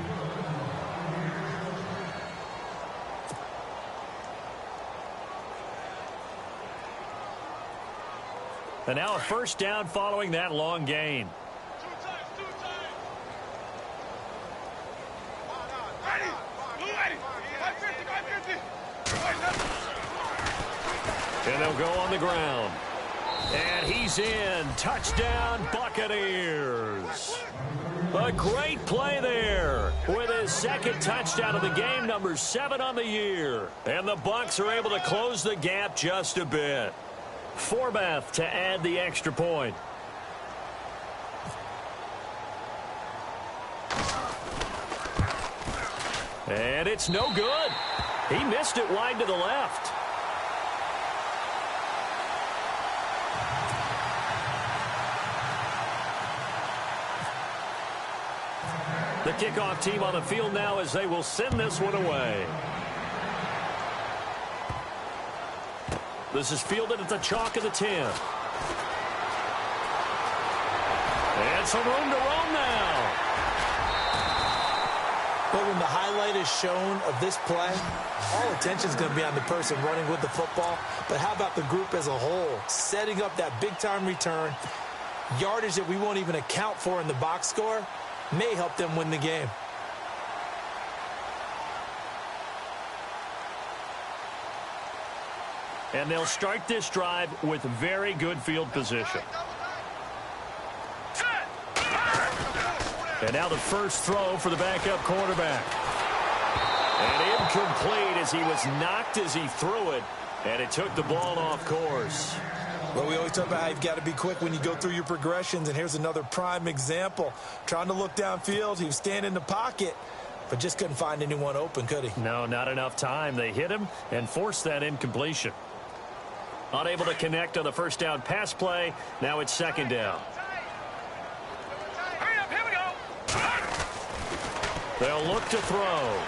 And now a first down following that long gain. And they'll go on the ground. And he's in. Touchdown, Buccaneers. A great play there with his second touchdown of the game, number 7 on the year. And the Bucs are able to close the gap just a bit. Forbath to add the extra point. And it's no good. He missed it wide to the left. The kickoff team on the field now as they will send this one away. This is fielded at the chalk of the 10. And some room to roam now. But when the highlight is shown of this play, all attention is going to be on the person running with the football. But how about the group as a whole? Setting up that big-time return, yardage that we won't even account for in the box score, may help them win the game. And they'll start this drive with very good field position. And now the first throw for the backup quarterback. And incomplete as he was knocked as he threw it. And it took the ball off course. Well, we always talk about how you've got to be quick when you go through your progressions, and here's another prime example. Trying to look downfield, he was standing in the pocket, but just couldn't find anyone open, could he? No, not enough time. They hit him and forced that incompletion. Unable to connect on the first down pass play. Now it's second down. Hurry up, here we go. They'll look to throw.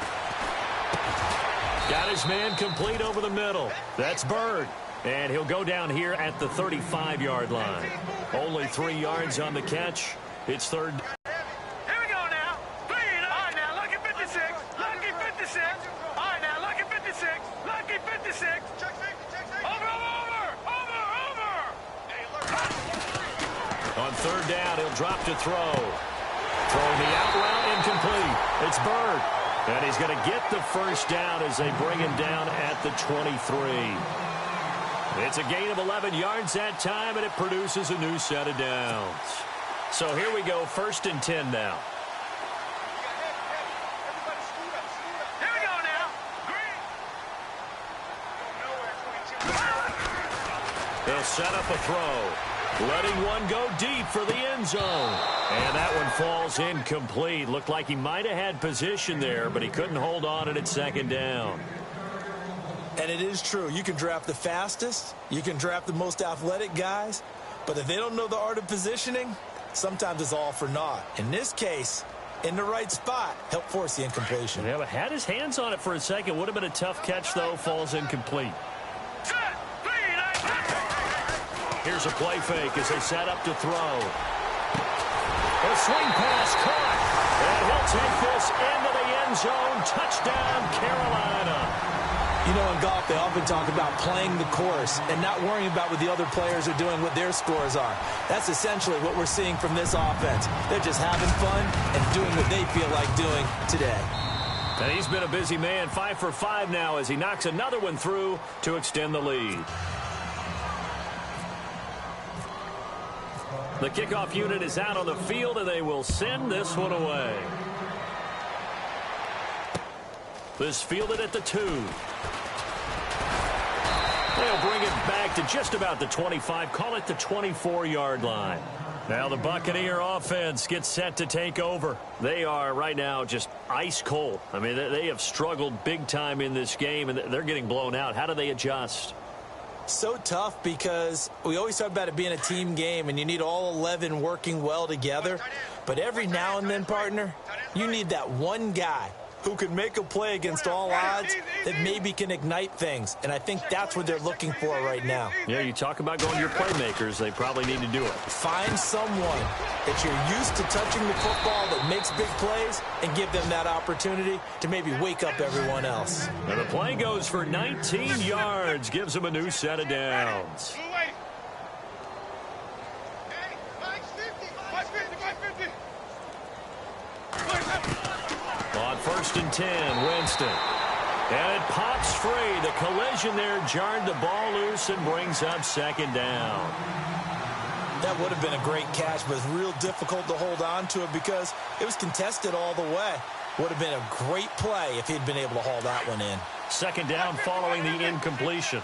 Got his man complete over the middle. That's Bird. And he'll go down here at the 35-yard line. Only 3 yards on the catch. It's third. Here we go now. All right, now, look at 56. Lucky 56. All right, now, look at 56. Lucky 56. Check 50, check 50. Over. On third down, he'll drop to throw. Throwing the out route, incomplete. It's Bird. And he's going to get the first down as they bring him down at the 23. It's a gain of 11 yards that time, and it produces a new set of downs. So here we go, 1st and 10 now. Here we go now. Green. They'll set up a throw. Letting one go deep for the end zone. And that one falls incomplete. Looked like he might have had position there, but he couldn't hold on at second down. And it is true. You can draft the fastest. You can draft the most athletic guys. But if they don't know the art of positioning, sometimes it's all for naught. In this case, in the right spot, help force the incompletion. Yeah, but had his hands on it for a second. Would have been a tough catch, though. Falls incomplete. Here's a play fake as they set up to throw. A swing pass caught. And he'll take this into the end zone. Touchdown, Carolina. You know, in golf, they often talk about playing the course and not worrying about what the other players are doing, what their scores are. That's essentially what we're seeing from this offense. They're just having fun and doing what they feel like doing today. And he's been a busy man, 5 for 5 now as he knocks another one through to extend the lead. The kickoff unit is out on the field, and they will send this one away. This fielded at the 2. They'll bring it back to just about the 25, call it the 24-yard line. Now the Buccaneer offense gets set to take over. They are right now just ice cold. I mean, they have struggled big time in this game, and they're getting blown out. How do they adjust? So tough because we always talk about it being a team game and you need all 11 working well together. But every now and then, partner, you need that one guy who can make a play against all odds that maybe can ignite things. And I think that's what they're looking for right now. Yeah, you talk about going to your playmakers. They probably need to do it. Find someone that you're used to touching the football that makes big plays and give them that opportunity to maybe wake up everyone else. Now the play goes for 19 yards, gives them a new set of downs. On 1st and 10, Winston. And it pops free. The collision there jarred the ball loose and brings up 2nd down. That would have been a great catch, but it's real difficult to hold on to it because it was contested all the way. Would have been a great play if he'd been able to haul that one in. 2nd down following the incompletion.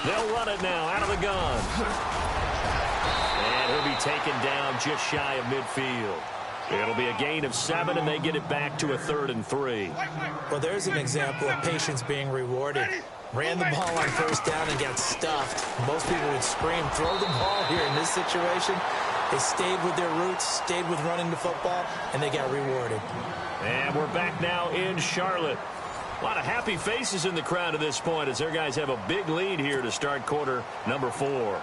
They'll run it now out of the gun. And he'll be taken down just shy of midfield. It'll be a gain of 7, and they get it back to a 3rd and 3. Well, there's an example of patience being rewarded. Ran the ball on 1st down and got stuffed. Most people would scream, throw the ball here in this situation. They stayed with their roots, stayed with running the football, and they got rewarded. And we're back now in Charlotte. A lot of happy faces in the crowd at this point as their guys have a big lead here to start quarter number 4.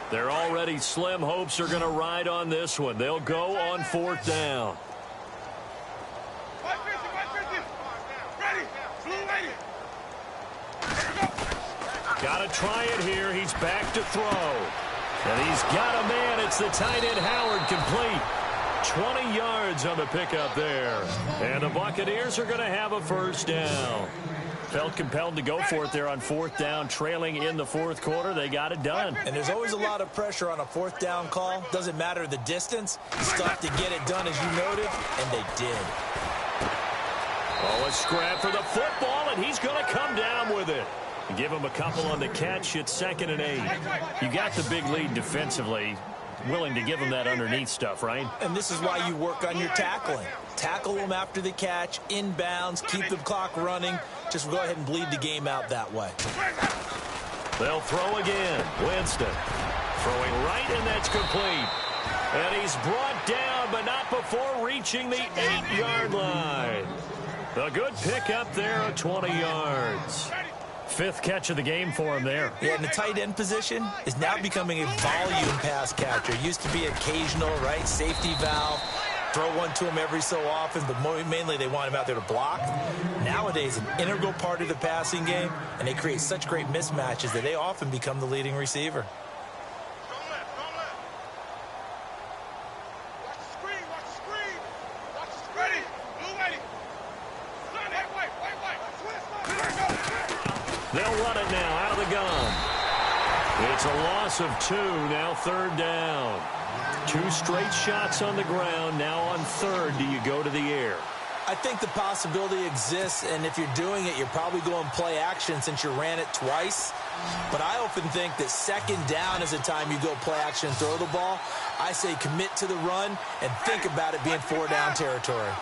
They're already slim hopes are going to ride on this one. They'll go on 4th down. Got to try it here. He's back to throw. And he's got a man. It's the tight end Howard, complete. 20 yards on the pickup there. And the Buccaneers are going to have a 1st down. Felt compelled to go for it there on 4th down, trailing in the 4th quarter. They got it done. And there's always a lot of pressure on a 4th down call. Doesn't matter the distance. You still have to get it done, as you noted, and they did. Oh, a scrap for the football, and he's going to come down with it. Give him a couple on the catch. It's 2nd and 8. You got the big lead defensively. Willing to give them that underneath stuff, right? And this is why you work on your tackling. Tackle them after the catch, inbounds, keep the clock running. Just go ahead and bleed the game out that way. They'll throw again. Winston throwing right, and that's complete. And he's brought down, but not before reaching the 8-yard line. A good pickup there of 20 yards. 5th catch of the game for him there. Yeah, and the tight end position is now becoming a volume pass catcher. Used to be occasional, right? Safety valve. Throw one to him every so often, but mainly they want him out there to block. Nowadays, an integral part of the passing game, and they create such great mismatches that they often become the leading receiver. They'll run it now out of the gun. It's a loss of 2, now 3rd down. 2 straight shots on the ground. Now on 3rd, do you go to the air? I think the possibility exists, and if you're doing it, you're probably going play action since you ran it twice. But I often think that 2nd down is the time you go play action and throw the ball. I say commit to the run and think about it being 4-down territory.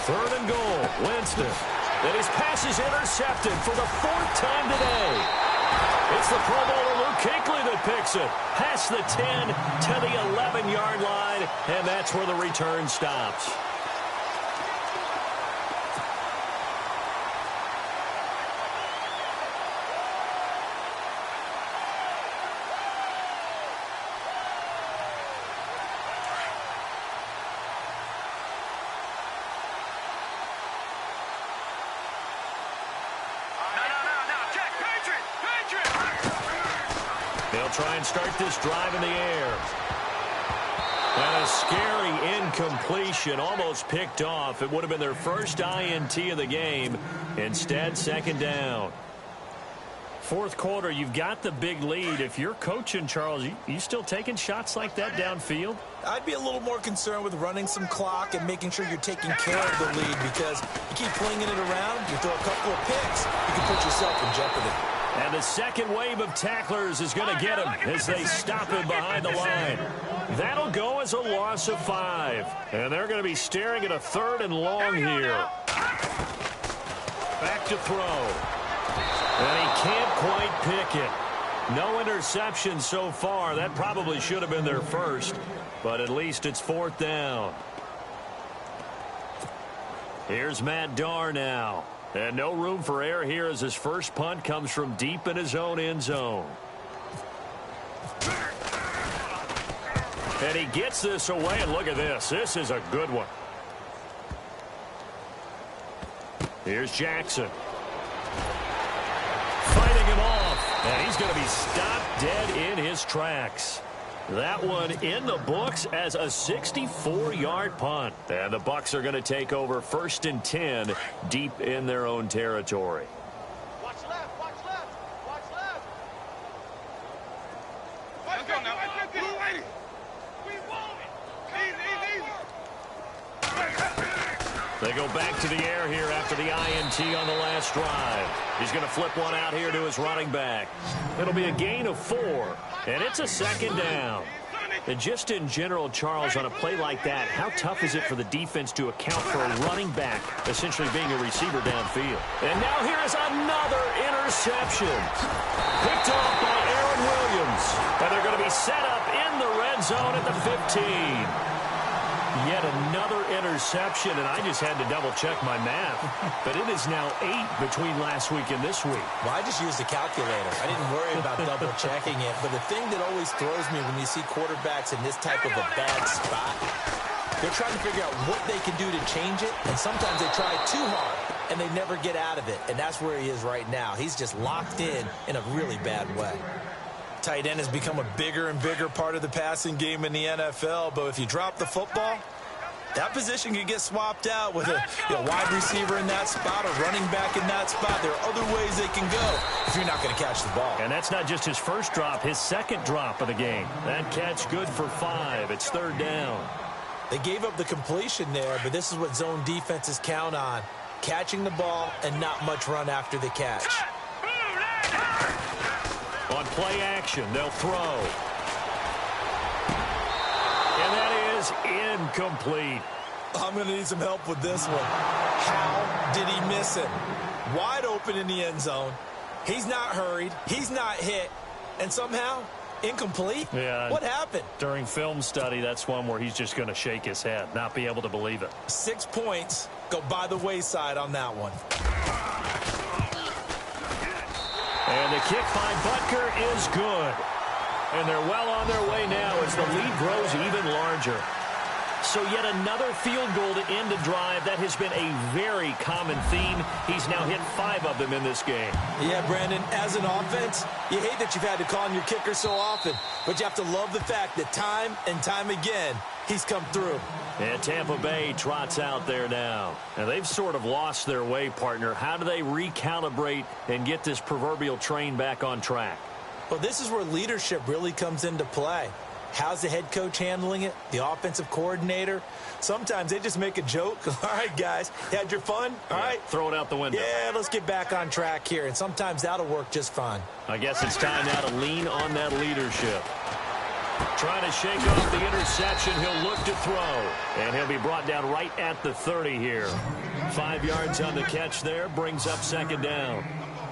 3rd and goal, Winston. And his pass is intercepted for the 4th time today. It's the Pro Bowler Luke Kuechly that picks it. Past the 10 to the 11-yard line, and that's where the return stops. Try and start this drive in the air. And a scary incompletion, almost picked off. It would have been their first INT of the game. Instead, 2nd down. 4th quarter, you've got the big lead. If you're coaching, Charles, you still taking shots like that downfield? I'd be a little more concerned with running some clock and making sure you're taking care of the lead, because you keep flinging it around, you throw a couple of picks, you can put yourself in jeopardy. And the second wave of tacklers is going to get him as they stop him behind the line. That'll go as a loss of 5. And they're going to be staring at a 3rd and long here. Back to throw. And he can't quite pick it. No interception so far. That probably should have been their first. But at least it's 4th down. Here's Matt Darr now. And no room for error here as his first punt comes from deep in his own end zone. And he gets this away, and look at this. This is a good one. Here's Jackson. Fighting him off, and he's going to be stopped dead in his tracks. That one in the books as a 64-yard punt. And the Bucs are going to take over 1st and 10 deep in their own territory. Watch left, watch left, watch left. Let's go now. We're waiting. We want it. Easy. They go back to the air here after the INT on the last drive. He's going to flip one out here to his running back. It'll be a gain of 4, and it's a 2nd down. And just in general, Charles, on a play like that, how tough is it for the defense to account for a running back essentially being a receiver downfield? And now here is another interception. Picked off by Aaron Williams. And they're going to be set up in the red zone at the 15. Yet another interception, and I just had to double-check my math. But it is now 8 between last week and this week. Well, I just used a calculator. I didn't worry about double-checking it. But the thing that always throws me when you see quarterbacks in this type of a bad spot, they're trying to figure out what they can do to change it, and sometimes they try too hard, and they never get out of it. And that's where he is right now. He's just locked in a really bad way. Tight end has become a bigger and bigger part of the passing game in the NFL, but if you drop the football, that position can get swapped out with a wide receiver in that spot, a running back in that spot. There are other ways they can go if you're not going to catch the ball. And that's not just his first drop, his second drop of the game. That catch good for 5. It's 3rd down. They gave up the completion there, but this is what zone defenses count on, catching the ball and not much run after the catch. On play action, they'll throw. And that is incomplete. I'm going to need some help with this one. How did he miss it? Wide open in the end zone. He's not hurried. He's not hit. And somehow, incomplete? Yeah. What happened? During film study, that's one where he's just going to shake his head, not be able to believe it. 6 points go by the wayside on that one. And the kick by Butker is good. And they're well on their way now as the lead grows even larger. So yet another field goal to end a drive. That has been a very common theme. He's now hit 5 of them in this game. Yeah, Brandon, as an offense, you hate that you've had to call on your kicker so often. But you have to love the fact that time and time again, he's come through. And Tampa Bay trots out there now. And they've sort of lost their way, partner. How do they recalibrate and get this proverbial train back on track? Well, this is where leadership really comes into play. How's the head coach handling it? The offensive coordinator? Sometimes they just make a joke. All right, guys, had your fun? All right. Throw it out the window. Yeah, let's get back on track here. And sometimes that'll work just fine. I guess it's time now to lean on that leadership. Trying to shake off the interception. He'll look to throw. And he'll be brought down right at the 30 here. 5 yards on the catch there. Brings up 2nd down.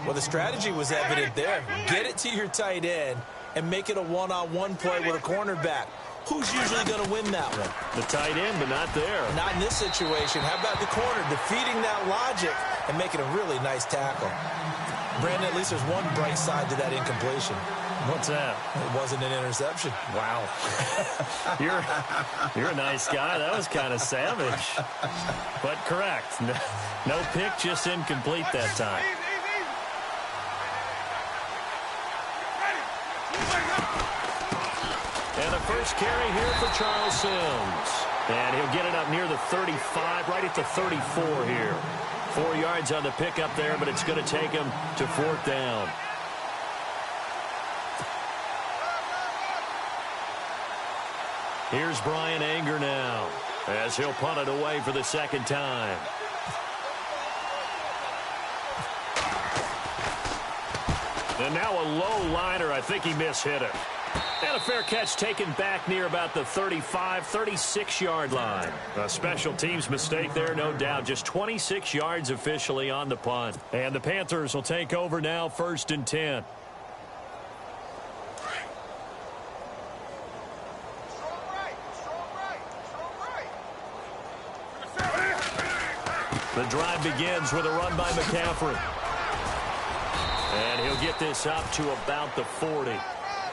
Well, the strategy was evident there. Get it to your tight end and make it a one-on-one play with a cornerback. Who's usually going to win that one? The tight end, but not there. Not in this situation. How about the corner defeating that logic and making a really nice tackle? Brandon, at least there's one bright side to that incompletion. What's that? It wasn't an interception. Wow. You're a nice guy. That was kind of savage. But correct. No pick, just incomplete that time. And the first carry here for Charles Sims. And he'll get it up near the 35, right at the 34 here. 4 yards on the pickup there, but it's going to take him to 4th down. Here's Brian Anger now as he'll punt it away for the 2nd time. And now a low liner. I think he mishit it. And a fair catch taken back near about the 35, 36-yard line. A special teams mistake there, no doubt. Just 26 yards officially on the punt. And the Panthers will take over now, 1st and 10. The drive begins with a run by McCaffrey. And he'll get this up to about the 40.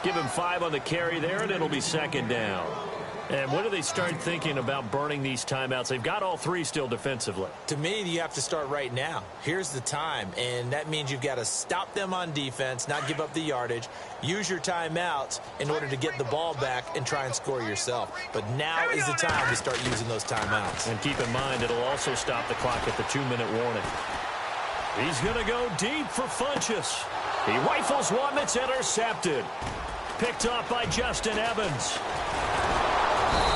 Give him 5 on the carry there, and it'll be 2nd down. And when do they start thinking about burning these timeouts? They've got all 3 still defensively. To me, you have to start right now. Here's the time, and that means you've got to stop them on defense, not give up the yardage, use your timeouts in order to get the ball back and try and score yourself. But now is the time to start using those timeouts. And keep in mind, it'll also stop the clock at the 2-minute warning. He's going to go deep for Funchess. He rifles one that's intercepted. Picked off by Justin Evans.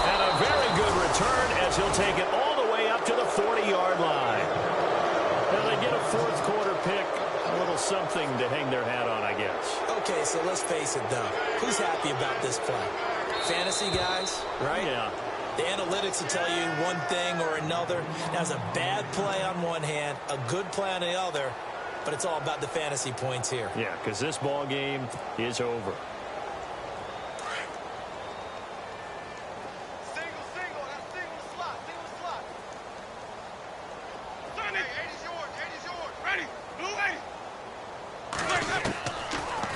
And a very good return as he'll take it all the way up to the 40-yard line. Now they get a 4th quarter pick. A little something to hang their hat on, I guess. Okay, so let's face it, though. Who's happy about this play? Fantasy guys, right? Yeah. The analytics will tell you one thing or another. That's a bad play on one hand, a good play on the other, but it's all about the fantasy points here. Yeah, because this ball game is over.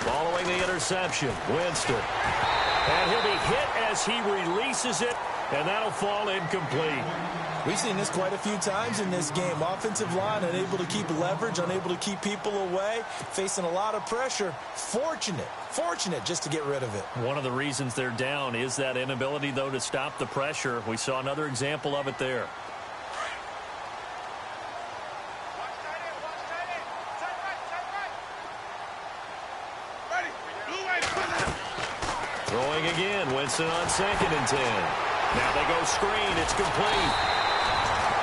Following the interception, Winston. And he'll be hit as he releases it, and that'll fall incomplete. We've seen this quite a few times in this game. Offensive line unable to keep leverage, unable to keep people away, facing a lot of pressure. Fortunate just to get rid of it. One of the reasons they're down is that inability, though, to stop the pressure. We saw another example of it there. Throwing again, Winston on 2nd and 10. Now they go screen, it's complete.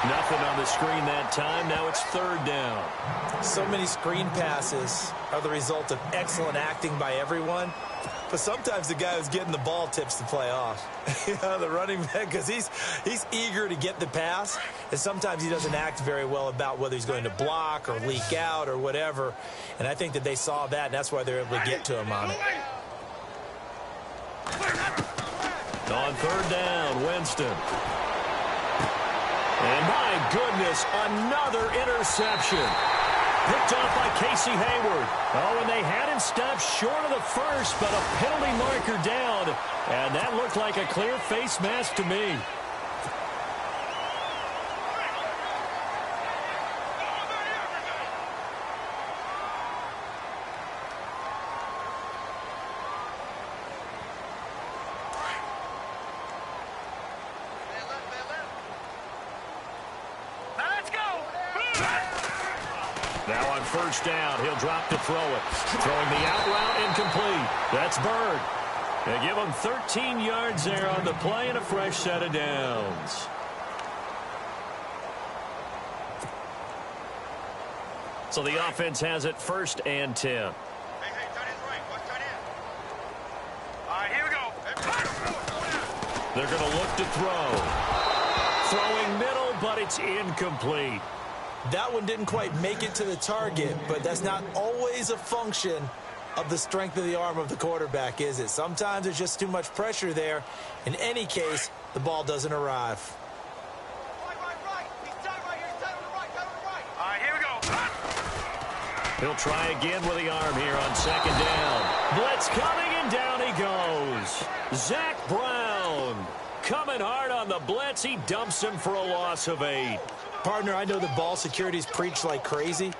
Nothing on the screen that time, now it's 3rd down. So many screen passes are the result of excellent acting by everyone. But sometimes the guy who's getting the ball tips the play off. You know, the running back, because he's eager to get the pass, and sometimes he doesn't act very well about whether he's going to block or leak out or whatever. And I think that they saw that, and that's why they're able to get to him on it. On 3rd down, Winston. And my goodness, another interception. Picked off by Casey Hayward. Oh, and they had him stopped short of the 1st, but a penalty marker down. And that looked like a clear face mask to me. Now on 1st down, he'll drop to throw it. Throwing the out route, incomplete. That's Bird. They give him 13 yards there on the play and a fresh set of downs. So the offense has it 1st and 10. Hey, tight end's right. Watch tight end. All right, here we go. They're going to look to throw. Throwing middle, but it's incomplete. That one didn't quite make it to the target, but that's not always a function of the strength of the arm of the quarterback, is it? Sometimes there's just too much pressure there. In any case, the ball doesn't arrive. Right. He's tight right here. He's tight on the right. Tight on the right. All right, here we go. He'll try again with the arm here on 2nd down. Blitz coming, and down he goes. Zach Brown coming hard on the blitz. He dumps him for a loss of 8. Partner, I know the ball security's preached like crazy,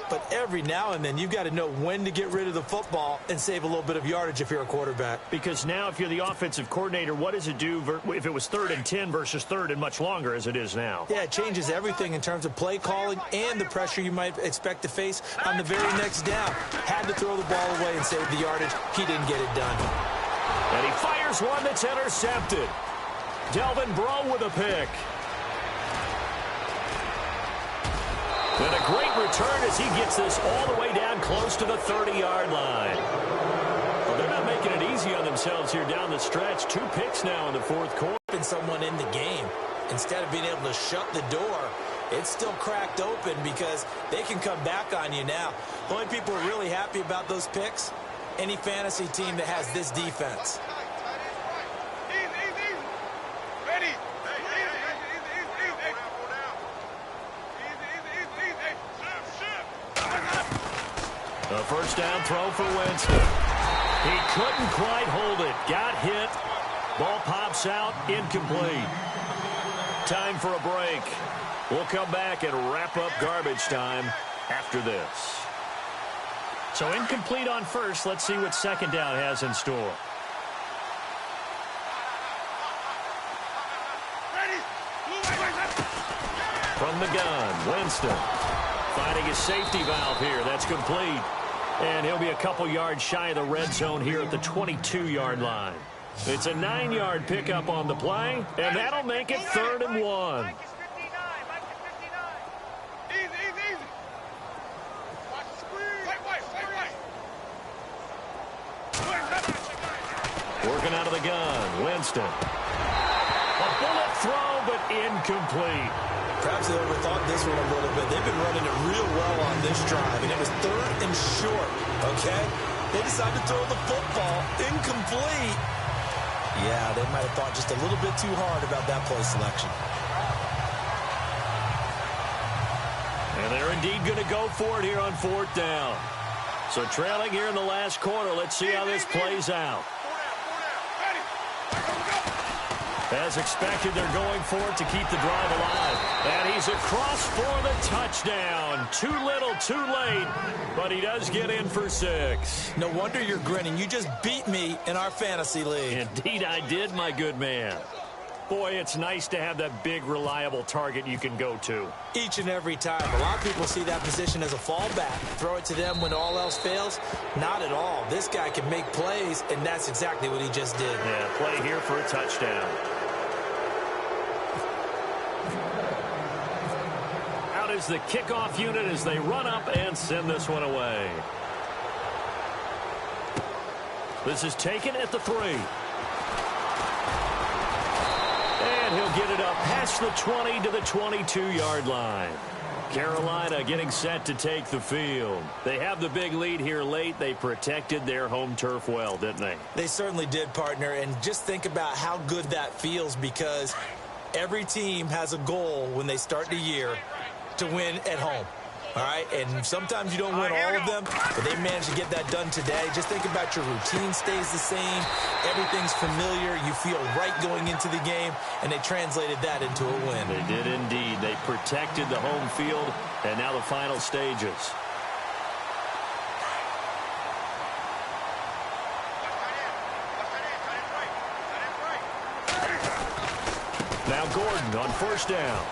but every now and then you've got to know when to get rid of the football and save a little bit of yardage if you're a quarterback. Because now if you're the offensive coordinator, what does it do if it was 3rd and 10 versus 3rd and much longer as it is now? Yeah, it changes everything in terms of play calling and the pressure you might expect to face on the very next down. Had to throw the ball away and save the yardage. He didn't get it done. And he fires one that's intercepted. Delvin Breaux with a pick. And a great return as he gets this all the way down close to the 30-yard line. Well, they're not making it easy on themselves here down the stretch. 2 picks now in the fourth quarter. Someone in the game. Instead of being able to shut the door, it's still cracked open because they can come back on you now. The only people who are really happy about those picks, any fantasy team that has this defense. A first down throw for Winston. He couldn't quite hold it. Got hit. Ball pops out. Incomplete. Time for a break. We'll come back and wrap up garbage time after this. So incomplete on first. Let's see what second down has in store. From the gun, Winston finding his safety valve here. That's complete. And he'll be a couple yards shy of the red zone here at the 22-yard line. It's a 9-yard pickup on the play, and that'll make it 3rd and 1. Working out of the gun, Winston. A bullet throw, but incomplete. Perhaps they overthought this one a little bit. They've been running it real well on this drive, and it was 3rd and short, okay? They decided to throw the football. Incomplete. Yeah, they might have thought just a little bit too hard about that play selection. And they're indeed going to go for it here on 4th down. So trailing here in the last quarter. Let's see how this plays out. As expected, they're going for it to keep the drive alive. And he's across for the touchdown. Too little, too late, but he does get in for 6. No wonder you're grinning. You just beat me in our fantasy league. Indeed I did, my good man. Boy, it's nice to have that big, reliable target you can go to. Each and every time. A lot of people see that position as a fallback. Throw it to them when all else fails. Not at all. This guy can make plays, and that's exactly what he just did. Yeah, play here for a touchdown. Out is the kickoff unit as they run up and send this one away. This is taken at the 3. And he'll get it up past the 20 to the 22-yard line. Carolina getting set to take the field. They have the big lead here late. They protected their home turf well, didn't they? They certainly did, partner. And just think about how good that feels, because every team has a goal when they start the year to win at home. All right, and sometimes you don't win all of them, but they managed to get that done today. Just think about your routine stays the same. Everything's familiar. You feel right going into the game, and they translated that into a win. They did indeed. They protected the home field, and now the final stages. Now Gordon on first down.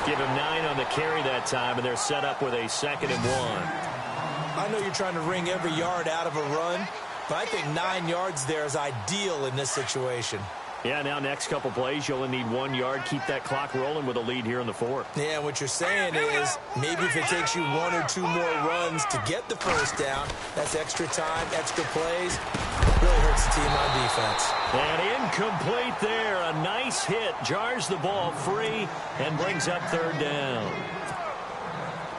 Give him 9 on the carry that time, and they're set up with a 2nd and 1. I know you're trying to wring every yard out of a run, but I think 9 yards there is ideal in this situation. Yeah, now next couple plays, you only need 1 yard. Keep that clock rolling with a lead here in the 4th. Yeah, what you're saying is maybe if it takes you 1 or 2 more runs to get the first down, that's extra time, extra plays. Really hurts the team on defense. And incomplete there. A nice hit. Jars the ball free and brings up 3rd down.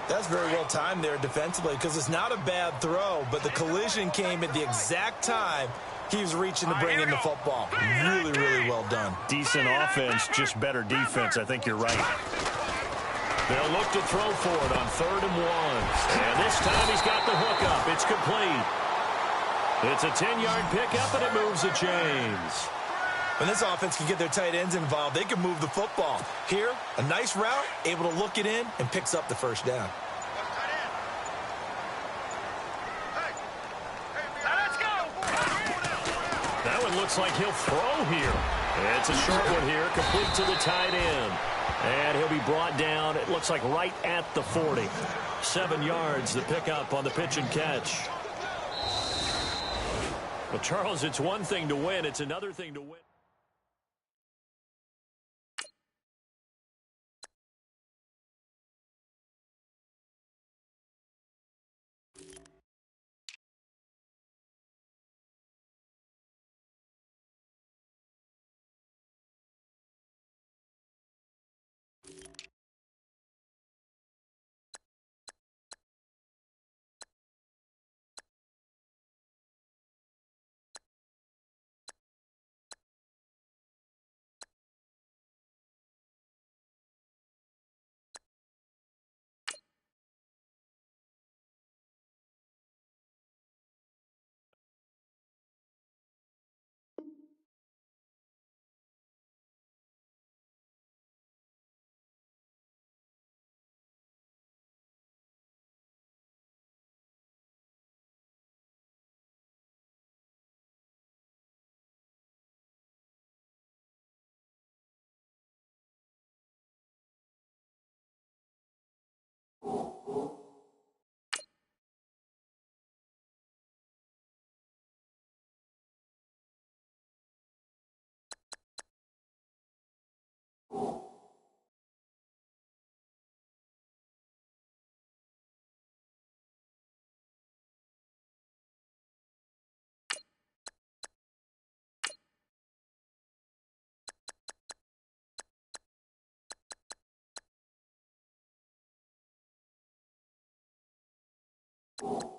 That's very well timed there defensively, because it's not a bad throw, but the collision came at the exact time he was reaching to bring in the football. Really, really well done. Decent offense, just better defense. I think you're right. They'll look to throw for it on 3rd and 1. And this time he's got the hook up. It's complete. It's a 10-yard pickup, and it moves the chains. When this offense can get their tight ends involved, they can move the football. Here, a nice route, able to look it in, and picks up the first down. That one looks like he'll throw here. It's a short one here, complete to the tight end. And he'll be brought down, it looks like right at the 40. 7 yards, the pickup on the pitch and catch. Well, Charles, it's one thing to win. It's another thing to win. You